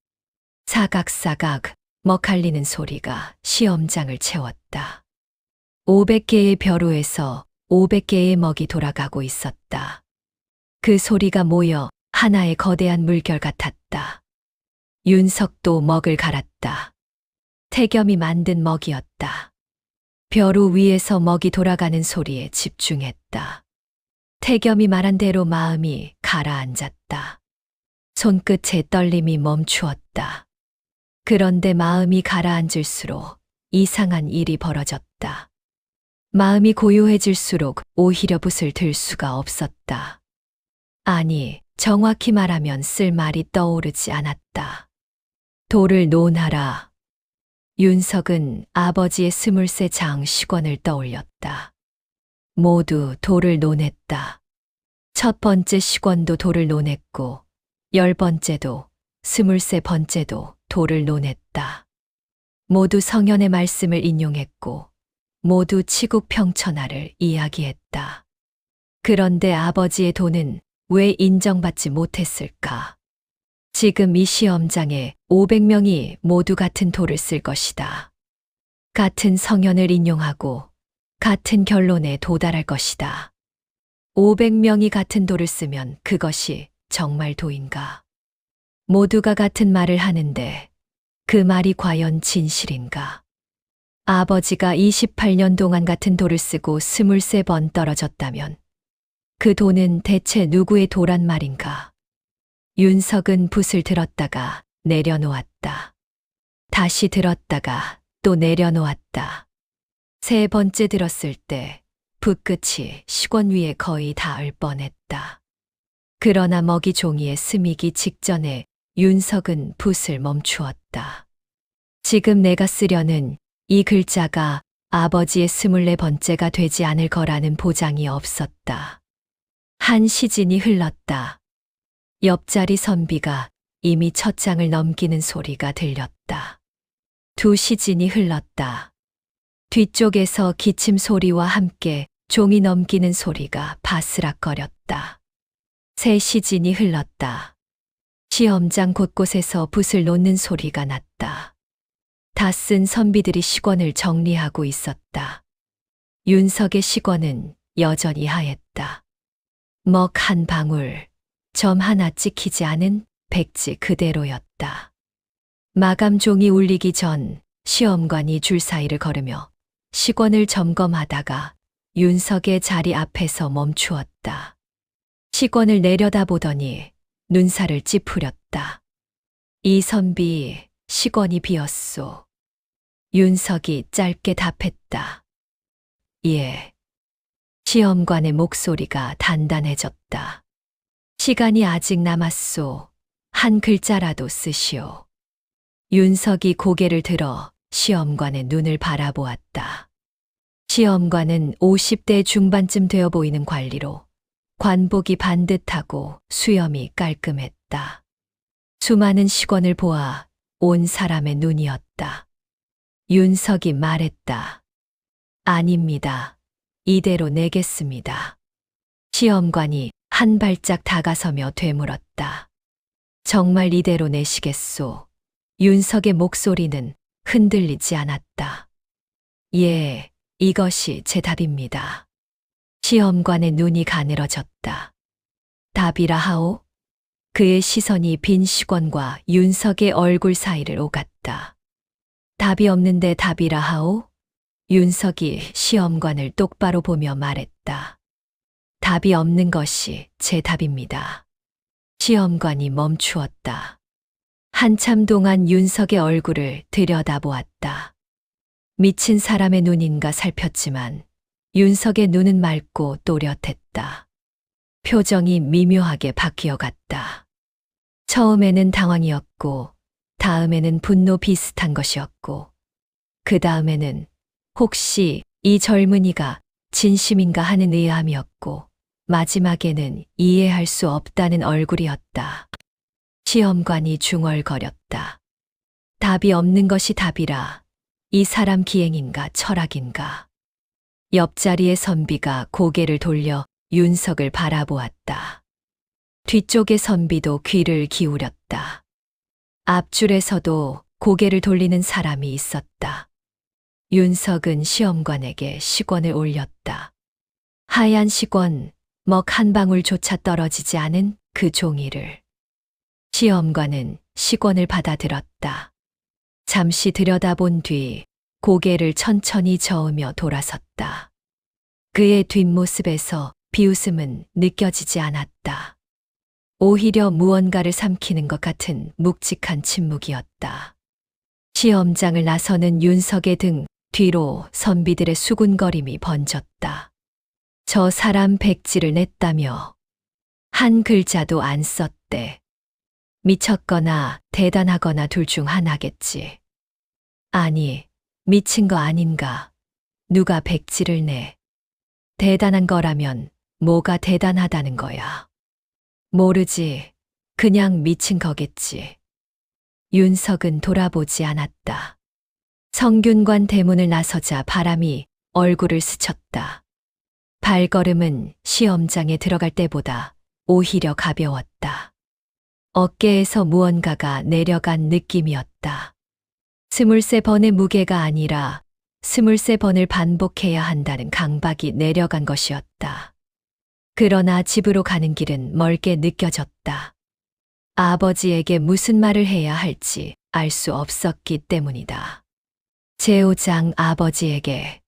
사각사각 먹갈리는 소리가 시험장을 채웠다. 500개의 벼루에서 500개의 먹이 돌아가고 있었다. 그 소리가 모여 하나의 거대한 물결 같았다. 윤석도 먹을 갈았다. 태겸이 만든 먹이었다. 벼루 위에서 먹이 돌아가는 소리에 집중했다. 태겸이 말한 대로 마음이 가라앉았다. 손끝의 떨림이 멈추었다. 그런데 마음이 가라앉을수록 이상한 일이 벌어졌다. 마음이 고요해질수록 오히려 붓을 들 수가 없었다. 아니, 정확히 말하면 쓸 말이 떠오르지 않았다. 돌을 논하라. 윤석은 아버지의 23장 식원을 떠올렸다. 모두 돌을 논했다. 첫 번째 식원도 돌을 논했고 10번째도 23번째도 돌을 논했다. 모두 성현의 말씀을 인용했고 모두 치국평천하를 이야기했다. 그런데 아버지의 도는 왜 인정받지 못했을까? 지금 이 시험장에 500명이 모두 같은 도를 쓸 것이다. 같은 성현을 인용하고 같은 결론에 도달할 것이다. 500명이 같은 도를 쓰면 그것이 정말 도인가? 모두가 같은 말을 하는데 그 말이 과연 진실인가? 아버지가 28년 동안 같은 도를 쓰고 23번 떨어졌다면 그 도는 대체 누구의 도란 말인가? 윤석은 붓을 들었다가 내려놓았다. 다시 들었다가 또 내려놓았다. 세 번째 들었을 때 붓끝이 식원 위에 거의 닿을 뻔했다. 그러나 먹이 종이에 스미기 직전에 윤석은 붓을 멈추었다. 지금 내가 쓰려는 이 글자가 아버지의 24번째가 되지 않을 거라는 보장이 없었다. 한 시즌이 흘렀다. 옆자리 선비가 이미 첫 장을 넘기는 소리가 들렸다. 2시즌이 흘렀다. 뒤쪽에서 기침 소리와 함께 종이 넘기는 소리가 바스락거렸다. 3시즌이 흘렀다. 시험장 곳곳에서 붓을 놓는 소리가 났다. 다 쓴 선비들이 시권을 정리하고 있었다. 윤석의 시권은 여전히 하였다. 먹 한 방울, 점 하나 찍히지 않은 백지 그대로였다. 마감 종이 울리기 전 시험관이 줄 사이를 걸으며 시권을 점검하다가 윤석의 자리 앞에서 멈추었다. 시권을 내려다보더니 눈살을 찌푸렸다. 이 선비 시권이 비었소. 윤석이 짧게 답했다. 예. 시험관의 목소리가 단단해졌다. 시간이 아직 남았소. 한 글자라도 쓰시오. 윤석이 고개를 들어 시험관의 눈을 바라보았다. 시험관은 50대 중반쯤 되어 보이는 관리로 관복이 반듯하고 수염이 깔끔했다. 수많은 시권을 보아 온 사람의 눈이었다. 윤석이 말했다. 아닙니다. 이대로 내겠습니다. 시험관이 한 발짝 다가서며 되물었다. 정말 이대로 내시겠소? 윤석의 목소리는 흔들리지 않았다. 예, 이것이 제 답입니다. 시험관의 눈이 가늘어졌다. 답이라 하오? 그의 시선이 빈 시권과 윤석의 얼굴 사이를 오갔다. 답이 없는데 답이라 하오? 윤석이 시험관을 똑바로 보며 말했다. 답이 없는 것이 제 답입니다. 시험관이 멈추었다. 한참 동안 윤석의 얼굴을 들여다보았다. 미친 사람의 눈인가 살폈지만 윤석의 눈은 맑고 또렷했다. 표정이 미묘하게 바뀌어 갔다. 처음에는 당황이었고, 다음에는 분노 비슷한 것이었고, 그 다음에는 혹시 이 젊은이가 진심인가 하는 의아함이었고, 마지막에는 이해할 수 없다는 얼굴이었다. 시험관이 중얼거렸다. 답이 없는 것이 답이라. 이 사람 기행인가 철학인가. 옆자리의 선비가 고개를 돌려 윤석을 바라보았다. 뒤쪽의 선비도 귀를 기울였다. 앞줄에서도 고개를 돌리는 사람이 있었다. 윤석은 시험관에게 시권을 올렸다. 하얀 시권, 먹 한 방울조차 떨어지지 않은 그 종이를. 시험관은 시권을 받아들었다. 잠시 들여다본 뒤 고개를 천천히 저으며 돌아섰다. 그의 뒷모습에서 비웃음은 느껴지지 않았다. 오히려 무언가를 삼키는 것 같은 묵직한 침묵이었다. 시험장을 나서는 윤석의 등 뒤로 선비들의 수군거림이 번졌다. 저 사람 백지를 냈다며 한 글자도 안 썼대. 미쳤거나 대단하거나 둘 중 하나겠지. 아니, 미친 거 아닌가? 누가 백지를 내? 대단한 거라면 뭐가 대단하다는 거야? 모르지. 그냥 미친 거겠지. 윤석은 돌아보지 않았다. 성균관 대문을 나서자 바람이 얼굴을 스쳤다. 발걸음은 시험장에 들어갈 때보다 오히려 가벼웠다. 어깨에서 무언가가 내려간 느낌이었다. 23번의 무게가 아니라 23번을 반복해야 한다는 강박이 내려간 것이었다. 그러나 집으로 가는 길은 멀게 느껴졌다. 아버지에게 무슨 말을 해야 할지 알 수 없었기 때문이다. 제5장 아버지에게.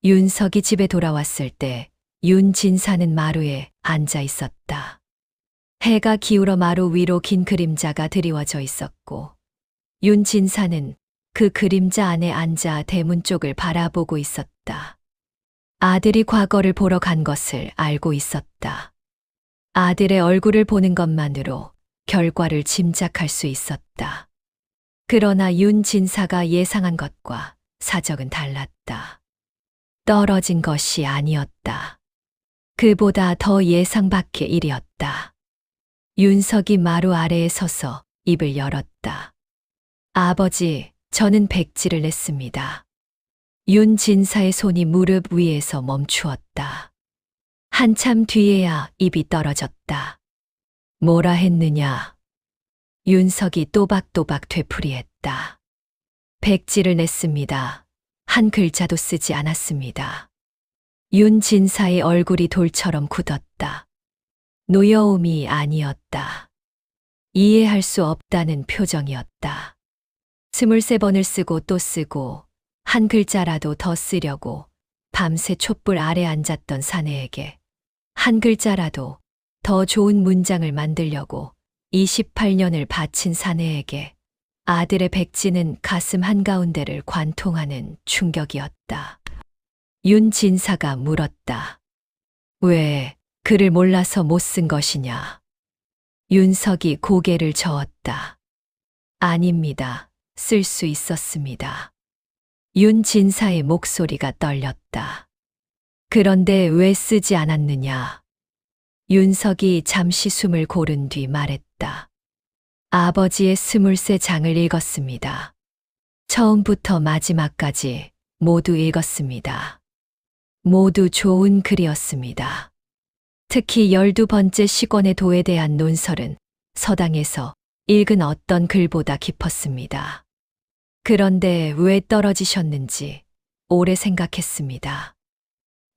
윤석이 집에 돌아왔을 때 윤진사는 마루에 앉아 있었다. 해가 기울어 마루 위로 긴 그림자가 드리워져 있었고 윤진사는 그 그림자 안에 앉아 대문 쪽을 바라보고 있었다. 아들이 과거를 보러 간 것을 알고 있었다. 아들의 얼굴을 보는 것만으로 결과를 짐작할 수 있었다. 그러나 윤진사가 예상한 것과 사정은 달랐다. 떨어진 것이 아니었다. 그보다 더 예상 밖의 일이었다. 윤석이 마루 아래에 서서 입을 열었다. 아버지, 저는 백지를 냈습니다. 윤진사의 손이 무릎 위에서 멈추었다. 한참 뒤에야 입이 떨어졌다. 뭐라 했느냐? 윤석이 또박또박 되풀이했다. 백지를 냈습니다. 한 글자도 쓰지 않았습니다. 윤진사의 얼굴이 돌처럼 굳었다. 노여움이 아니었다. 이해할 수 없다는 표정이었다. 23번을 쓰고 또 쓰고 한 글자라도 더 쓰려고 밤새 촛불 아래 앉았던 사내에게 한 글자라도 더 좋은 문장을 만들려고 28년을 바친 사내에게 아들의 백지는 가슴 한가운데를 관통하는 충격이었다. 윤진사가 물었다. 왜 글을 몰라서 못 쓴 것이냐? 윤석이 고개를 저었다. 아닙니다. 쓸 수 있었습니다. 윤진사의 목소리가 떨렸다. 그런데 왜 쓰지 않았느냐? 윤석이 잠시 숨을 고른 뒤 말했다. 아버지의 23장을 읽었습니다. 처음부터 마지막까지 모두 읽었습니다. 모두 좋은 글이었습니다. 특히 12번째 시권의 도에 대한 논설은 서당에서 읽은 어떤 글보다 깊었습니다. 그런데 왜 떨어지셨는지 오래 생각했습니다.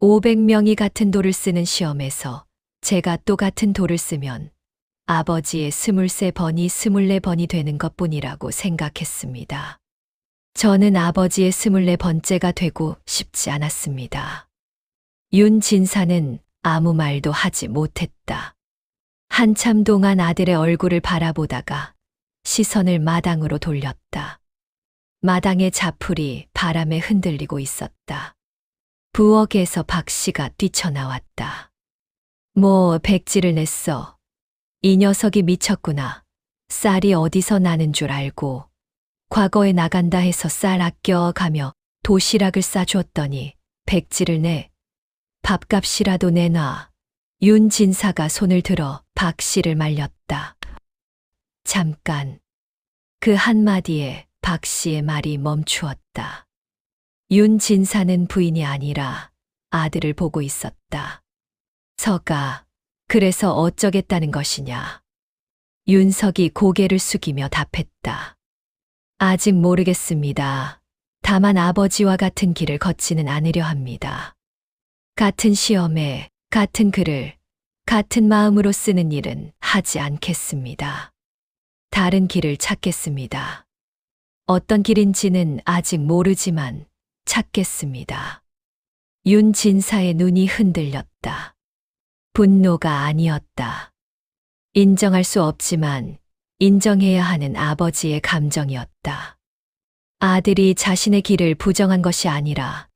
500명이 같은 도를 쓰는 시험에서 제가 또 같은 도를 쓰면 아버지의 23번이 24번이 되는 것뿐이라고 생각했습니다. 저는 아버지의 24번째가 되고 싶지 않았습니다. 윤진사는 아무 말도 하지 못했다. 한참 동안 아들의 얼굴을 바라보다가 시선을 마당으로 돌렸다. 마당의 자풀이 바람에 흔들리고 있었다. 부엌에서 박 씨가 뛰쳐나왔다. 뭐 백지를 냈어. 이 녀석이 미쳤구나. 쌀이 어디서 나는 줄 알고 과거에 나간다 해서 쌀 아껴가며 도시락을 싸주었더니 백지를 내. 밥값이라도 내놔. 윤진사가 손을 들어 박 씨를 말렸다. 잠깐. 그 한마디에 박 씨의 말이 멈추었다. 윤진사는 부인이 아니라 아들을 보고 있었다. 서가, 그래서 어쩌겠다는 것이냐? 윤석이 고개를 숙이며 답했다. 아직 모르겠습니다. 다만 아버지와 같은 길을 걷지는 않으려 합니다. 같은 시험에 같은 글을 같은 마음으로 쓰는 일은 하지 않겠습니다. 다른 길을 찾겠습니다. 어떤 길인지는 아직 모르지만 찾겠습니다. 윤진사의 눈이 흔들렸다. 분노가 아니었다. 인정할 수 없지만 인정해야 하는 아버지의 감정이었다. 아들이 자신의 길을 부정한 것이 아니라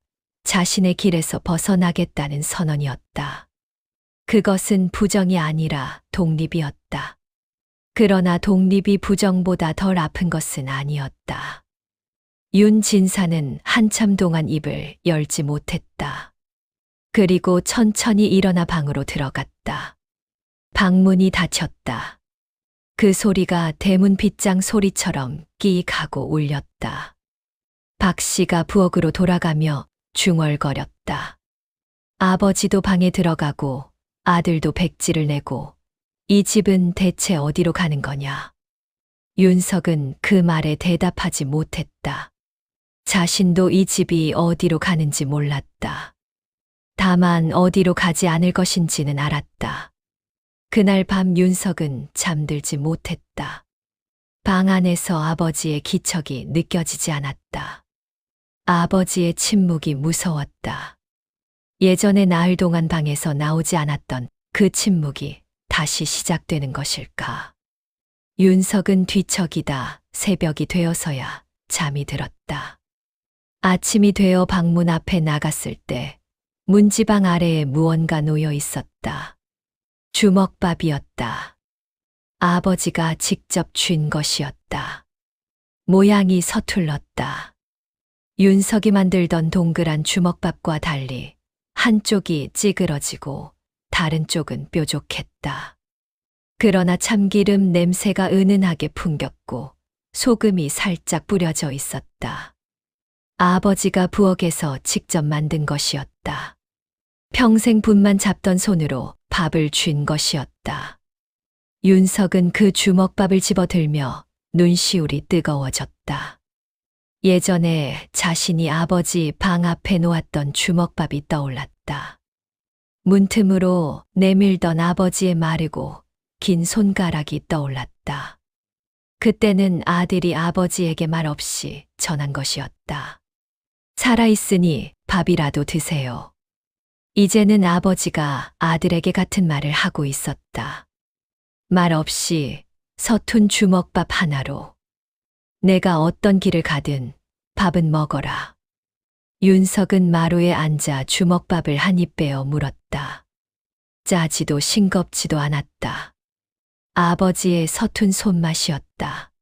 자신의 길에서 벗어나겠다는 선언이었다. 그것은 부정이 아니라 독립이었다. 그러나 독립이 부정보다 덜 아픈 것은 아니었다. 윤진사는 한참 동안 입을 열지 못했다. 그리고 천천히 일어나 방으로 들어갔다. 방문이 닫혔다. 그 소리가 대문 빗장 소리처럼 끼익 하고 울렸다. 박 씨가 부엌으로 돌아가며 중얼거렸다. 아버지도 방에 들어가고 아들도 백지를 내고 이 집은 대체 어디로 가는 거냐? 윤석은 그 말에 대답하지 못했다. 자신도 이 집이 어디로 가는지 몰랐다. 다만 어디로 가지 않을 것인지는 알았다. 그날 밤 윤석은 잠들지 못했다. 방 안에서 아버지의 기척이 느껴지지 않았다. 아버지의 침묵이 무서웠다. 예전에 나흘 동안 방에서 나오지 않았던 그 침묵이 다시 시작되는 것일까? 윤석은 뒤척이다 새벽이 되어서야 잠이 들었다. 아침이 되어 방문 앞에 나갔을 때 문지방 아래에 무언가 놓여 있었다. 주먹밥이었다. 아버지가 직접 쥔 것이었다. 모양이 서툴렀다. 윤석이 만들던 동그란 주먹밥과 달리 한쪽이 찌그러지고 다른 쪽은 뾰족했다. 그러나 참기름 냄새가 은은하게 풍겼고 소금이 살짝 뿌려져 있었다. 아버지가 부엌에서 직접 만든 것이었다. 평생 붓만 잡던 손으로 밥을 쥔 것이었다. 윤석은 그 주먹밥을 집어들며 눈시울이 뜨거워졌다. 예전에 자신이 아버지 방 앞에 놓았던 주먹밥이 떠올랐다. 문틈으로 내밀던 아버지의 마르고 긴 손가락이 떠올랐다. 그때는 아들이 아버지에게 말없이 전한 것이었다. 살아있으니 밥이라도 드세요. 이제는 아버지가 아들에게 같은 말을 하고 있었다. 말없이 서툰 주먹밥 하나로 내가 어떤 길을 가든 밥은 먹어라. 윤석은 마루에 앉아 주먹밥을 한 입 빼어 물었다. 짜지도 싱겁지도 않았다. 아버지의 서툰 손맛이었다.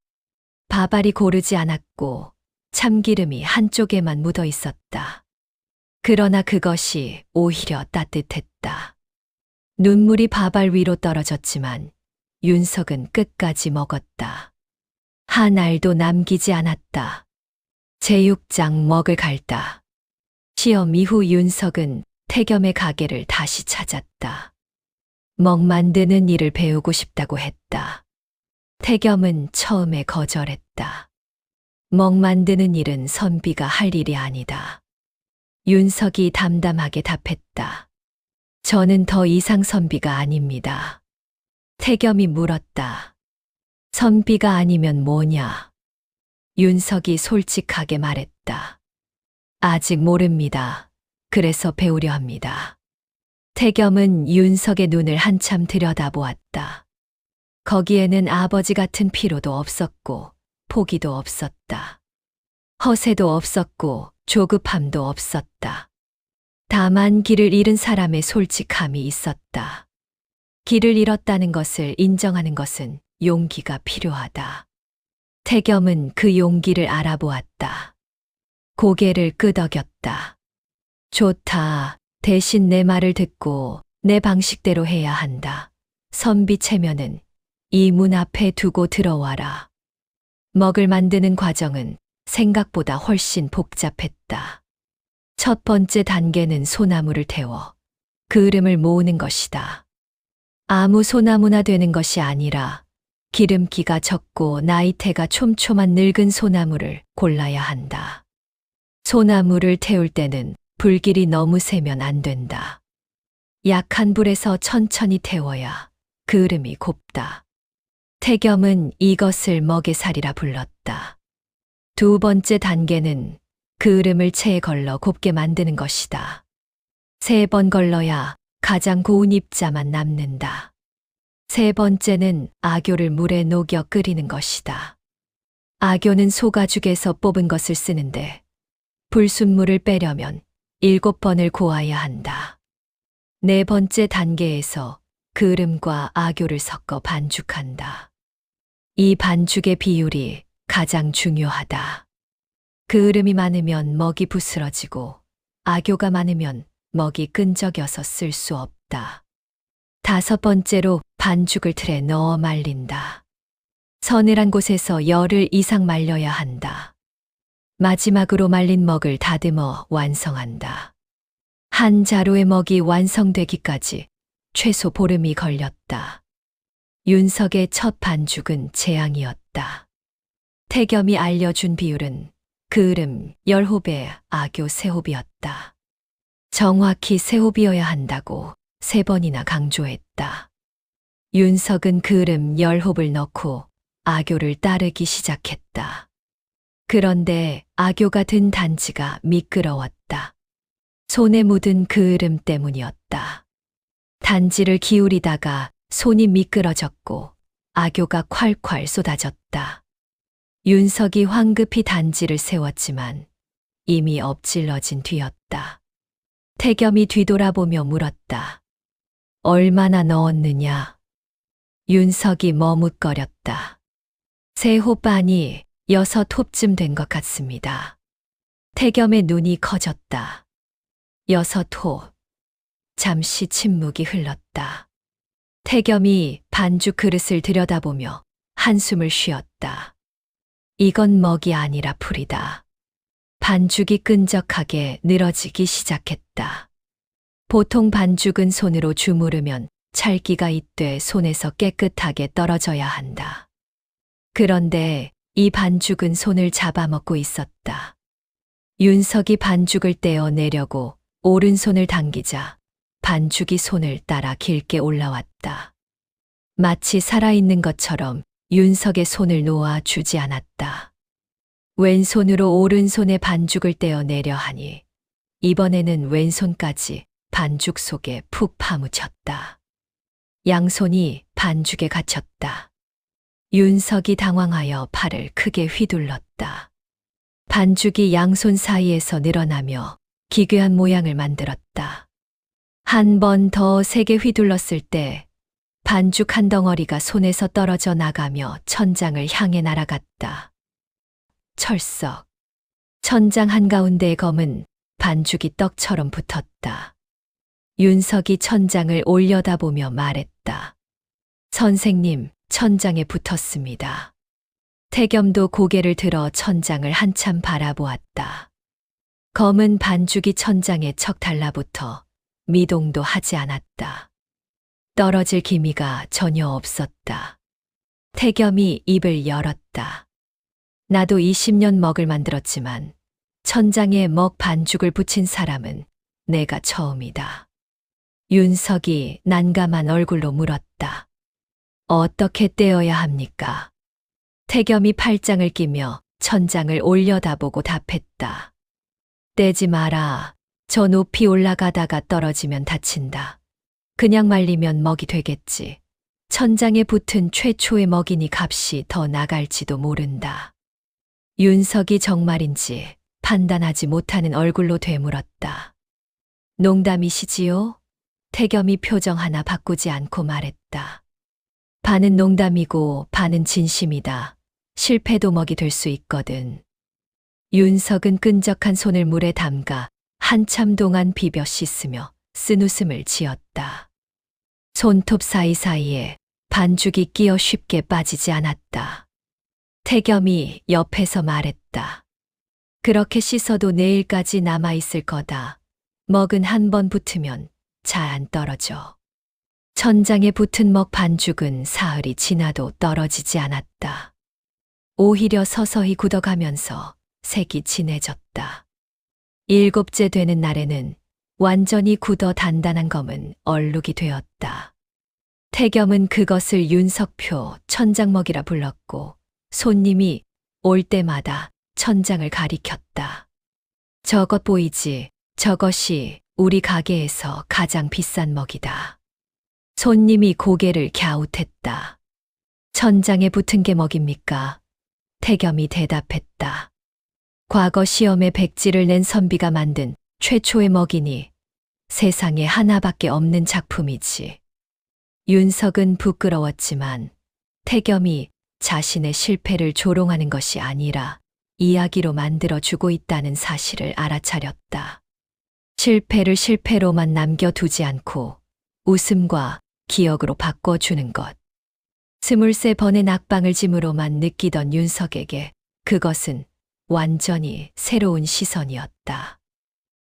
밥알이 고르지 않았고 참기름이 한쪽에만 묻어 있었다. 그러나 그것이 오히려 따뜻했다. 눈물이 밥알 위로 떨어졌지만 윤석은 끝까지 먹었다. 한 알도 남기지 않았다. 제육장 먹을 갈다. 시험 이후 윤석은 태겸의 가게를 다시 찾았다. 먹 만드는 일을 배우고 싶다고 했다. 태겸은 처음에 거절했다. 먹 만드는 일은 선비가 할 일이 아니다. 윤석이 담담하게 답했다. 저는 더 이상 선비가 아닙니다. 태겸이 물었다. 선비가 아니면 뭐냐? 윤석이 솔직하게 말했다. 아직 모릅니다. 그래서 배우려 합니다. 태겸은 윤석의 눈을 한참 들여다보았다. 거기에는 아버지 같은 피로도 없었고 포기도 없었다. 허세도 없었고 조급함도 없었다. 다만 길을 잃은 사람의 솔직함이 있었다. 길을 잃었다는 것을 인정하는 것은 용기가 필요하다. 태겸은 그 용기를 알아보았다. 고개를 끄덕였다. 좋다. 대신 내 말을 듣고 내 방식대로 해야 한다. 선비 체면은 이 문 앞에 두고 들어와라. 먹을 만드는 과정은 생각보다 훨씬 복잡했다. 첫 번째 단계는 소나무를 태워 그을음을 모으는 것이다. 아무 소나무나 되는 것이 아니라 기름기가 적고 나이테가 촘촘한 늙은 소나무를 골라야 한다. 소나무를 태울 때는 불길이 너무 세면 안 된다. 약한 불에서 천천히 태워야 그을음이 곱다. 태겸은 이것을 먹이살이라 불렀다. 두 번째 단계는 그을음을 체에 걸러 곱게 만드는 것이다. 3번 걸러야 가장 고운 입자만 남는다. 세 번째는 아교를 물에 녹여 끓이는 것이다. 아교는 소가죽에서 뽑은 것을 쓰는데 불순물을 빼려면 7번을 고아야 한다. 4번째 단계에서 그을음과 아교를 섞어 반죽한다. 이 반죽의 비율이 가장 중요하다. 그을음이 많으면 먹이 부스러지고 아교가 많으면 먹이 끈적여서 쓸 수 없다. 5번째로 반죽을 틀에 넣어 말린다. 서늘한 곳에서 열흘 이상 말려야 한다. 마지막으로 말린 먹을 다듬어 완성한다. 한 자루의 먹이 완성되기까지 최소 보름이 걸렸다. 윤석의 첫 반죽은 재앙이었다. 태겸이 알려준 비율은 그을음 10호배, 아교 3호비였다. 정확히 3호비여야 한다고 3번이나 강조했다. 윤석은 그을음 10홉을 넣고 아교를 따르기 시작했다. 그런데 아교가 든 단지가 미끄러웠다. 손에 묻은 그을음 때문이었다. 단지를 기울이다가 손이 미끄러졌고 아교가 콸콸 쏟아졌다. 윤석이 황급히 단지를 세웠지만 이미 엎질러진 뒤였다. 태겸이 뒤돌아보며 물었다. 얼마나 넣었느냐? 윤석이 머뭇거렸다. 3홉 반이 6홉쯤 된 것 같습니다. 태겸의 눈이 커졌다. 6호. 잠시 침묵이 흘렀다. 태겸이 반죽 그릇을 들여다보며 한숨을 쉬었다. 이건 먹이 아니라 풀이다. 반죽이 끈적하게 늘어지기 시작했다. 보통 반죽은 손으로 주무르면 찰기가 잇되 손에서 깨끗하게 떨어져야 한다. 그런데 이 반죽은 손을 잡아먹고 있었다. 윤석이 반죽을 떼어내려고 오른손을 당기자 반죽이 손을 따라 길게 올라왔다. 마치 살아있는 것처럼 윤석의 손을 놓아주지 않았다. 왼손으로 오른손의 반죽을 떼어내려 하니 이번에는 왼손까지 반죽 속에 푹 파묻혔다. 양손이 반죽에 갇혔다. 윤석이 당황하여 팔을 크게 휘둘렀다. 반죽이 양손 사이에서 늘어나며 기괴한 모양을 만들었다. 한 번 더 세게 휘둘렀을 때 반죽 한 덩어리가 손에서 떨어져 나가며 천장을 향해 날아갔다. 철썩. 천장 한가운데의 검은 반죽이 떡처럼 붙었다. 윤석이 천장을 올려다보며 말했다. 선생님, 천장에 붙었습니다. 태겸도 고개를 들어 천장을 한참 바라보았다. 검은 반죽이 천장에 척 달라붙어 미동도 하지 않았다. 떨어질 기미가 전혀 없었다. 태겸이 입을 열었다. 나도 20년 먹을 만들었지만 천장에 먹 반죽을 붙인 사람은 내가 처음이다. 윤석이 난감한 얼굴로 물었다. 어떻게 떼어야 합니까? 태겸이 팔짱을 끼며 천장을 올려다보고 답했다. 떼지 마라. 저 높이 올라가다가 떨어지면 다친다. 그냥 말리면 먹이 되겠지. 천장에 붙은 최초의 먹이니 값이 더 나갈지도 모른다. 윤석이 정말인지 판단하지 못하는 얼굴로 되물었다. 농담이시지요? 태겸이 표정 하나 바꾸지 않고 말했다. 반은 농담이고 반은 진심이다. 실패도 먹이 될 수 있거든. 윤석은 끈적한 손을 물에 담가 한참 동안 비벼 씻으며 쓴웃음을 지었다. 손톱 사이사이에 반죽이 끼어 쉽게 빠지지 않았다. 태겸이 옆에서 말했다. 그렇게 씻어도 내일까지 남아있을 거다. 먹은 한 번 붙으면 잘 안 떨어져. 천장에 붙은 먹 반죽은 사흘이 지나도 떨어지지 않았다. 오히려 서서히 굳어가면서 색이 진해졌다. 7째 되는 날에는 완전히 굳어 단단한 검은 얼룩이 되었다. 태겸은 그것을 윤석표 천장먹이라 불렀고 손님이 올 때마다 천장을 가리켰다. 저것 보이지? 저것이 우리 가게에서 가장 비싼 먹이다. 손님이 고개를 갸웃했다. 천장에 붙은 게 먹입니까? 태겸이 대답했다. 과거 시험에 백지를 낸 선비가 만든 최초의 먹이니 세상에 하나밖에 없는 작품이지. 윤석은 부끄러웠지만 태겸이 자신의 실패를 조롱하는 것이 아니라 이야기로 만들어주고 있다는 사실을 알아차렸다. 실패를 실패로만 남겨두지 않고 웃음과 기억으로 바꿔주는 것. 23번의 낙방을 짐으로만 느끼던 윤석에게 그것은 완전히 새로운 시선이었다.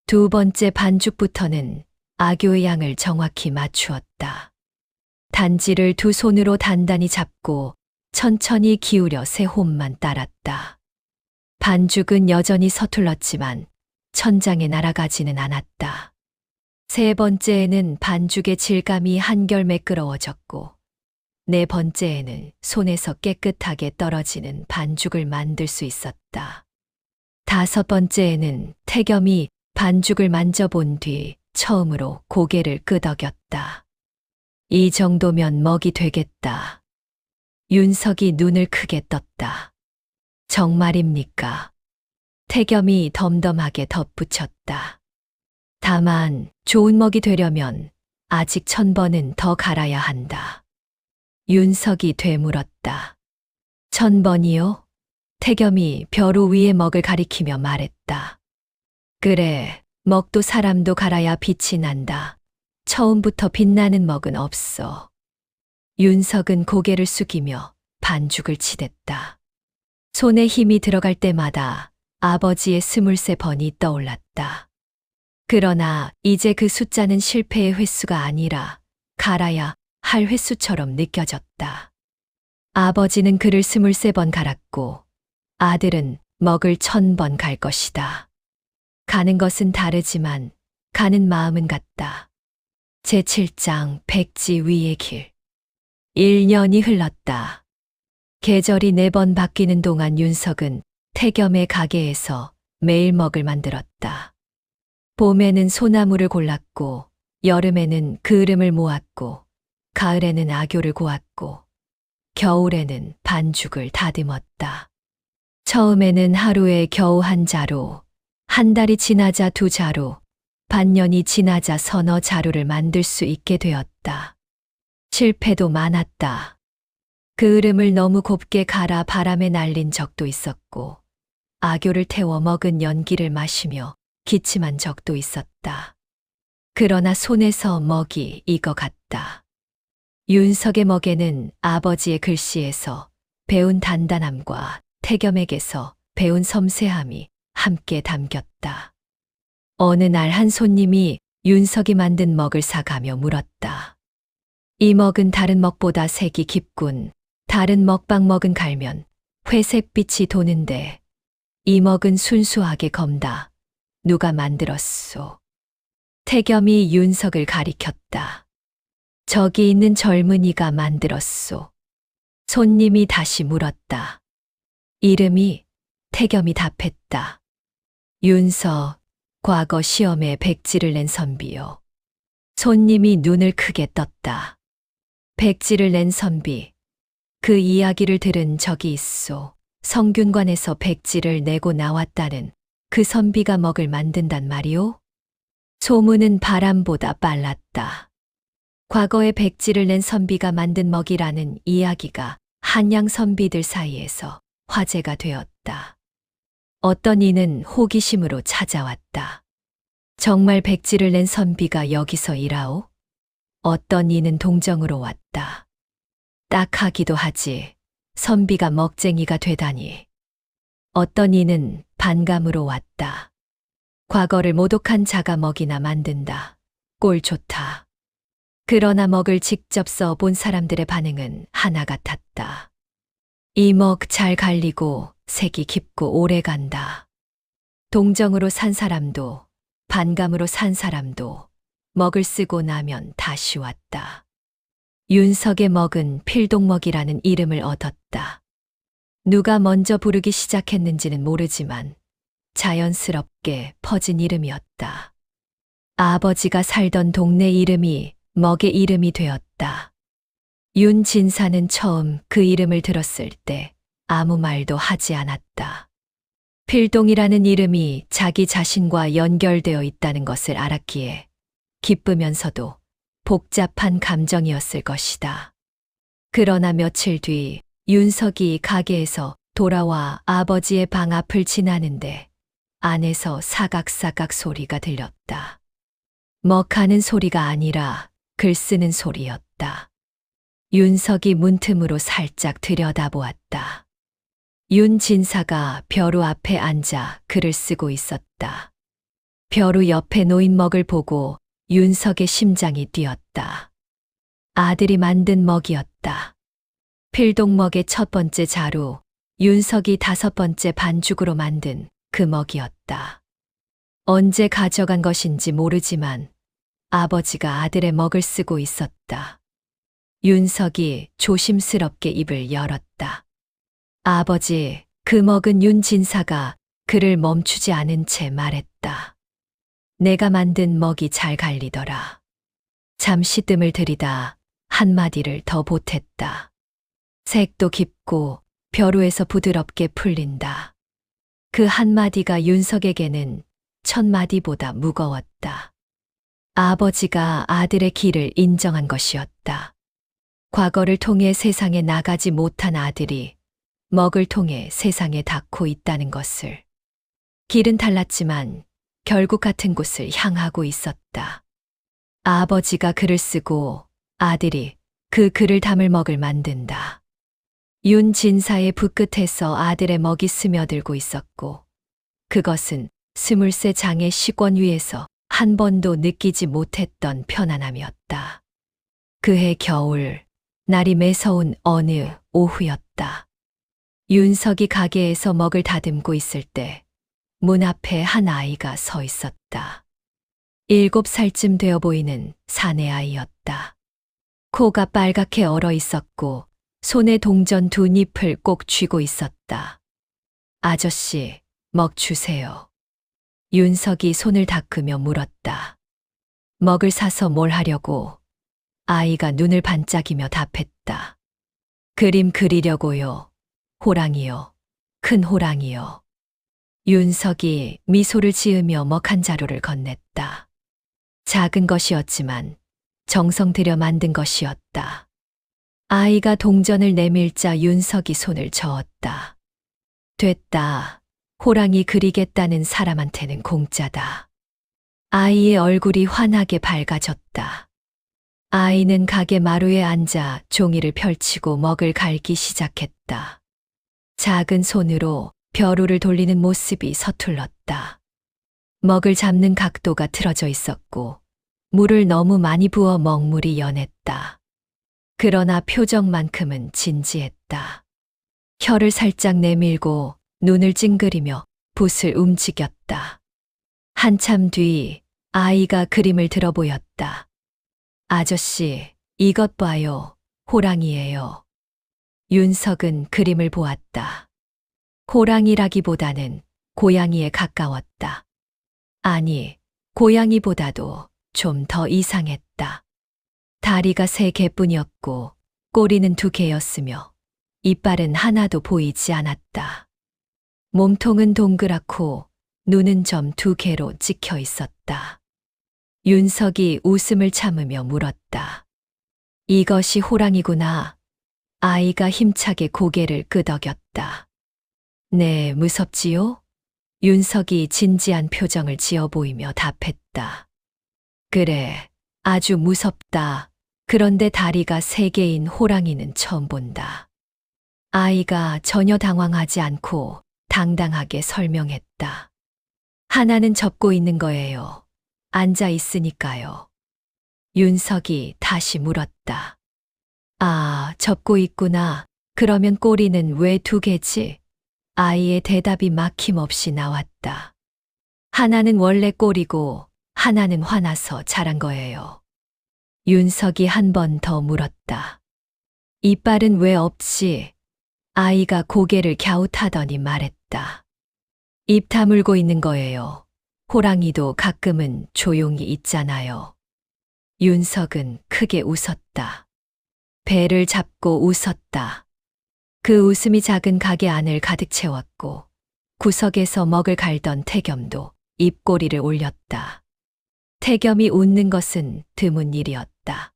2번째 반죽부터는 악교의 양을 정확히 맞추었다. 단지를 2 손으로 단단히 잡고 천천히 기울여 세 홈만 따랐다. 반죽은 여전히 서툴렀지만 천장에 날아가지는 않았다. 3번째에는 반죽의 질감이 한결 매끄러워졌고 4번째에는 손에서 깨끗하게 떨어지는 반죽을 만들 수 있었다. 5번째에는 태겸이 반죽을 만져본 뒤 처음으로 고개를 끄덕였다. 이 정도면 먹이 되겠다. 윤석이 눈을 크게 떴다. 정말입니까? 태겸이 덤덤하게 덧붙였다. 다만 좋은 먹이 되려면 아직 1000번은 더 갈아야 한다. 윤석이 되물었다. 1000번이요? 태겸이 벼루 위에 먹을 가리키며 말했다. 그래, 먹도 사람도 갈아야 빛이 난다. 처음부터 빛나는 먹은 없어. 윤석은 고개를 숙이며 반죽을 치댔다. 손에 힘이 들어갈 때마다 아버지의 23번이 떠올랐다. 그러나 이제 그 숫자는 실패의 횟수가 아니라 갈아야 할 횟수처럼 느껴졌다. 아버지는 그를 23번 갈았고 아들은 먹을 1000번 갈 것이다. 가는 것은 다르지만 가는 마음은 같다. 제7장 백지 위의 길. 1년이 흘렀다. 계절이 4번 바뀌는 동안 윤석은 태겸의 가게에서 매일 먹을 만들었다. 봄에는 소나무를 골랐고 여름에는 그을음을 모았고 가을에는 아교를 고았고 겨울에는 반죽을 다듬었다. 처음에는 하루에 겨우 1자루, 한 달이 지나자 2자루, 반년이 지나자 서너 자루를 만들 수 있게 되었다. 실패도 많았다. 그을음을 너무 곱게 갈아 바람에 날린 적도 있었고 아교를 태워 먹은 연기를 마시며 기침한 적도 있었다. 그러나 손에서 먹이 익어갔다. 윤석의 먹에는 아버지의 글씨에서 배운 단단함과 태겸에게서 배운 섬세함이 함께 담겼다. 어느 날 한 손님이 윤석이 만든 먹을 사가며 물었다. 이 먹은 다른 먹보다 색이 깊군. 다른 먹방 먹은 갈면 회색빛이 도는데 이 먹은 순수하게 검다. 누가 만들었소? 태겸이 윤석을 가리켰다. 저기 있는 젊은이가 만들었소. 손님이 다시 물었다. 이름이? 태겸이 답했다. 윤석, 과거 시험에 백지를 낸 선비요. 손님이 눈을 크게 떴다. 백지를 낸 선비. 그 이야기를 들은 적이 있소. 성균관에서 백지를 내고 나왔다는 그 선비가 먹을 만든단 말이오? 소문은 바람보다 빨랐다. 과거에 백지를 낸 선비가 만든 먹이라는 이야기가 한양 선비들 사이에서 화제가 되었다. 어떤 이는 호기심으로 찾아왔다. 정말 백지를 낸 선비가 여기서 일하오? 어떤 이는 동정으로 왔다. 딱하기도 하지. 선비가 먹쟁이가 되다니. 어떤 이는 반감으로 왔다. 과거를 모독한 자가 먹이나 만든다. 꼴 좋다. 그러나 먹을 직접 써본 사람들의 반응은 하나 같았다. 이 먹 잘 갈리고 색이 깊고 오래 간다. 동정으로 산 사람도 반감으로 산 사람도 먹을 쓰고 나면 다시 왔다. 윤석의 먹은 필동먹이라는 이름을 얻었다. 누가 먼저 부르기 시작했는지는 모르지만 자연스럽게 퍼진 이름이었다. 아버지가 살던 동네 이름이 먹의 이름이 되었다. 윤진사는 처음 그 이름을 들었을 때 아무 말도 하지 않았다. 필동이라는 이름이 자기 자신과 연결되어 있다는 것을 알았기에 기쁘면서도 복잡한 감정이었을 것이다. 그러나 며칠 뒤 윤석이 가게에서 돌아와 아버지의 방 앞을 지나는데 안에서 사각사각 소리가 들렸다. 먹하는 소리가 아니라 글 쓰는 소리였다. 윤석이 문틈으로 살짝 들여다보았다. 윤진사가 벼루 앞에 앉아 글을 쓰고 있었다. 벼루 옆에 놓인 먹을 보고 윤석의 심장이 뛰었다. 아들이 만든 먹이었다. 필동먹의 첫 번째 자루, 윤석이 5번째 반죽으로 만든 그 먹이었다. 언제 가져간 것인지 모르지만 아버지가 아들의 먹을 쓰고 있었다. 윤석이 조심스럽게 입을 열었다. 아버지, 그 먹은 윤진사가 그를 멈추지 않은 채 말했다. 내가 만든 먹이 잘 갈리더라. 잠시 뜸을 들이다 한마디를 더 보탰다. 색도 깊고 벼루에서 부드럽게 풀린다. 그 한마디가 윤석에게는 1000마디보다 무거웠다. 아버지가 아들의 길을 인정한 것이었다. 과거를 통해 세상에 나가지 못한 아들이 먹을 통해 세상에 닿고 있다는 것을. 길은 달랐지만 결국 같은 곳을 향하고 있었다. 아버지가 글을 쓰고 아들이 그 글을 담을 먹을 만든다. 윤 진사의 붓끝에서 아들의 먹이 스며들고 있었고 그것은 23 장의 식원 위에서 한 번도 느끼지 못했던 편안함이었다. 그해 겨울, 날이 매서운 어느 오후였다. 윤석이 가게에서 먹을 다듬고 있을 때 문 앞에 한 아이가 서 있었다. 7살쯤 되어 보이는 사내 아이였다. 코가 빨갛게 얼어 있었고 손에 동전 2잎을 꼭 쥐고 있었다. 아저씨, 먹 주세요. 윤석이 손을 닦으며 물었다. 먹을 사서 뭘 하려고? 아이가 눈을 반짝이며 답했다. 그림 그리려고요. 호랑이요. 큰 호랑이요. 윤석이 미소를 지으며 먹 한 자루를 건넸다. 작은 것이었지만 정성 들여 만든 것이었다. 아이가 동전을 내밀자 윤석이 손을 저었다. 됐다. 호랑이 그리겠다는 사람한테는 공짜다. 아이의 얼굴이 환하게 밝아졌다. 아이는 가게 마루에 앉아 종이를 펼치고 먹을 갈기 시작했다. 작은 손으로 벼루를 돌리는 모습이 서툴렀다. 먹을 잡는 각도가 틀어져 있었고 물을 너무 많이 부어 먹물이 연했다. 그러나 표정만큼은 진지했다. 혀를 살짝 내밀고 눈을 찡그리며 붓을 움직였다. 한참 뒤 아이가 그림을 들어 보였다. 아저씨, 이것 봐요. 호랑이예요. 윤석은 그림을 보았다. 호랑이라기보다는 고양이에 가까웠다. 아니, 고양이보다도 좀 더 이상했다. 다리가 3개뿐이었고 꼬리는 2개였으며 이빨은 하나도 보이지 않았다. 몸통은 동그랗고 눈은 점 2개로 찍혀 있었다. 윤석이 웃음을 참으며 물었다. 이것이 호랑이구나. 아이가 힘차게 고개를 끄덕였다. 네, 무섭지요? 윤석이 진지한 표정을 지어 보이며 답했다. 그래, 아주 무섭다. 그런데 다리가 3개인 호랑이는 처음 본다. 아이가 전혀 당황하지 않고 당당하게 설명했다. 하나는 접고 있는 거예요. 앉아 있으니까요. 윤석이 다시 물었다. 아, 접고 있구나. 그러면 꼬리는 왜 2개지? 아이의 대답이 막힘없이 나왔다. 하나는 원래 꼬리고 하나는 화나서 자란 거예요. 윤석이 한 번 더 물었다. 이빨은 왜 없지? 아이가 고개를 갸웃하더니 말했다. 입 다물고 있는 거예요. 호랑이도 가끔은 조용히 있잖아요. 윤석은 크게 웃었다. 배를 잡고 웃었다. 그 웃음이 작은 가게 안을 가득 채웠고 구석에서 먹을 갈던 태겸도 입꼬리를 올렸다. 태겸이 웃는 것은 드문 일이었다.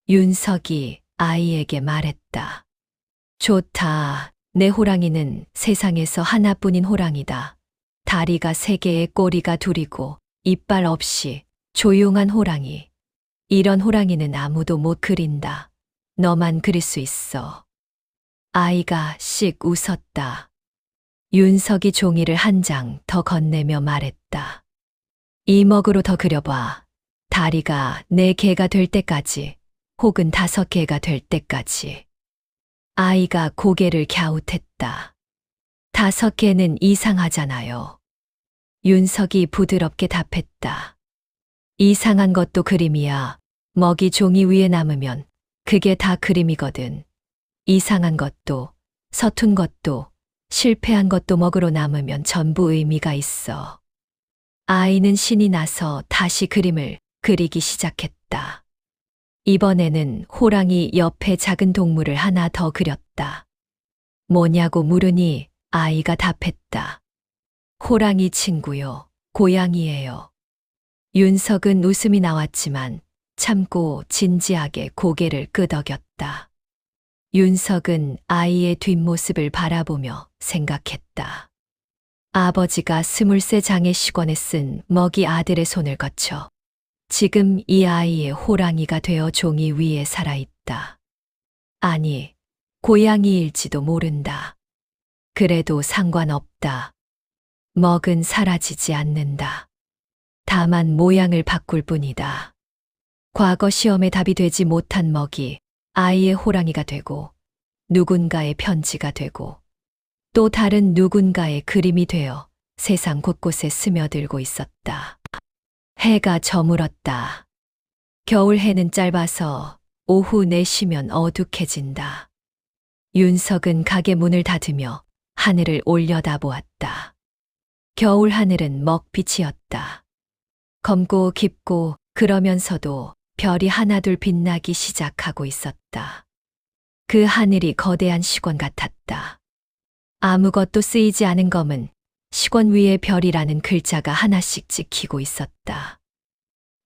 윤석이 아이에게 말했다. 좋다. 내 호랑이는 세상에서 하나뿐인 호랑이다. 다리가 3개에 꼬리가 2이고 이빨 없이 조용한 호랑이. 이런 호랑이는 아무도 못 그린다. 너만 그릴 수 있어. 아이가 씩 웃었다. 윤석이 종이를 한 장 더 건네며 말했다. 이 먹으로 더 그려봐. 다리가 4개가 될 때까지 혹은 5개가 될 때까지. 아이가 고개를 갸웃했다. 5개는 이상하잖아요. 윤석이 부드럽게 답했다. 이상한 것도 그림이야. 먹이 종이 위에 남으면 그게 다 그림이거든. 이상한 것도, 서툰 것도, 실패한 것도 먹으로 남으면 전부 의미가 있어. 아이는 신이 나서 다시 그림을 그리기 시작했다. 이번에는 호랑이 옆에 작은 동물을 하나 더 그렸다. 뭐냐고 물으니 아이가 답했다. 호랑이 친구요, 고양이예요. 윤석은 웃음이 나왔지만 참고 진지하게 고개를 끄덕였다. 윤석은 아이의 뒷모습을 바라보며 생각했다. 아버지가 23장의 시권에 쓴 먹이 아들의 손을 거쳐 지금 이 아이의 호랑이가 되어 종이 위에 살아있다. 아니, 고양이일지도 모른다. 그래도 상관없다. 먹은 사라지지 않는다. 다만 모양을 바꿀 뿐이다. 과거 시험에 답이 되지 못한 먹이 아이의 호랑이가 되고 누군가의 편지가 되고 또 다른 누군가의 그림이 되어 세상 곳곳에 스며들고 있었다. 해가 저물었다. 겨울 해는 짧아서 오후 4시면 어둑해진다. 윤석은 가게 문을 닫으며 하늘을 올려다보았다. 겨울 하늘은 먹빛이었다. 검고 깊고 그러면서도 별이 하나둘 빛나기 시작하고 있었다. 그 하늘이 거대한 시권 같았다. 아무것도 쓰이지 않은 검은 시권 위에 별이라는 글자가 하나씩 찍히고 있었다.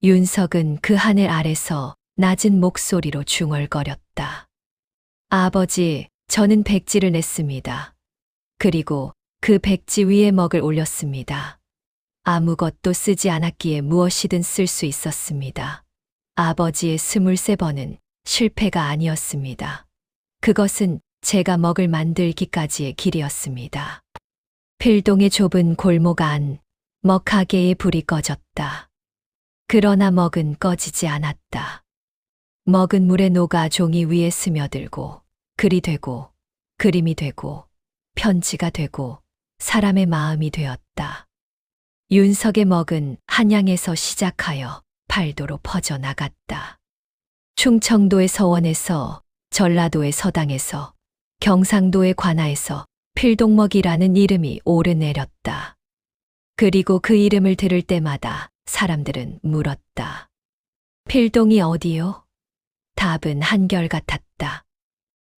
윤석은 그 하늘 아래서 낮은 목소리로 중얼거렸다. 아버지, 저는 백지를 냈습니다. 그리고 그 백지 위에 먹을 올렸습니다. 아무것도 쓰지 않았기에 무엇이든 쓸 수 있었습니다. 아버지의 23번은 실패가 아니었습니다. 그것은 제가 먹을 만들기까지의 길이었습니다. 필동의 좁은 골목 안 먹가게에 불이 꺼졌다. 그러나 먹은 꺼지지 않았다. 먹은 물에 녹아 종이 위에 스며들고 글이 되고 그림이 되고 편지가 되고 사람의 마음이 되었다. 윤석의 먹은 한양에서 시작하여 팔도로 퍼져나갔다. 충청도의 서원에서, 전라도의 서당에서, 경상도의 관아에서 필동먹이라는 이름이 오르내렸다. 그리고 그 이름을 들을 때마다 사람들은 물었다. 필동이 어디요? 답은 한결같았다.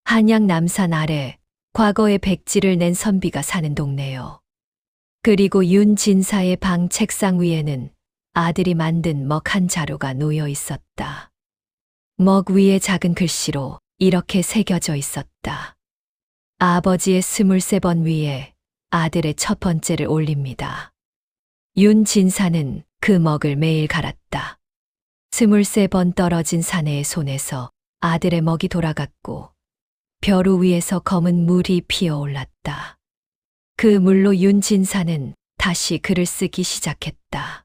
한양 남산 아래 과거에 백지를 낸 선비가 사는 동네요. 그리고 윤진사의 방 책상 위에는 아들이 만든 먹 한 자루가 놓여 있었다. 먹 위에 작은 글씨로 이렇게 새겨져 있었다. 아버지의 23번 위에 아들의 첫 번째를 올립니다. 윤진사는 그 먹을 매일 갈았다. 23번 떨어진 사내의 손에서 아들의 먹이 돌아갔고 벼루 위에서 검은 물이 피어올랐다. 그 물로 윤진사는 다시 글을 쓰기 시작했다.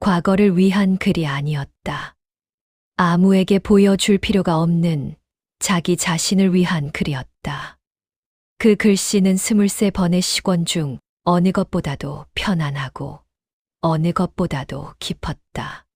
과거를 위한 글이 아니었다. 아무에게 보여줄 필요가 없는 자기 자신을 위한 글이었다. 그 글씨는 23번의 시권 중 어느 것보다도 편안하고 어느 것보다도 깊었다.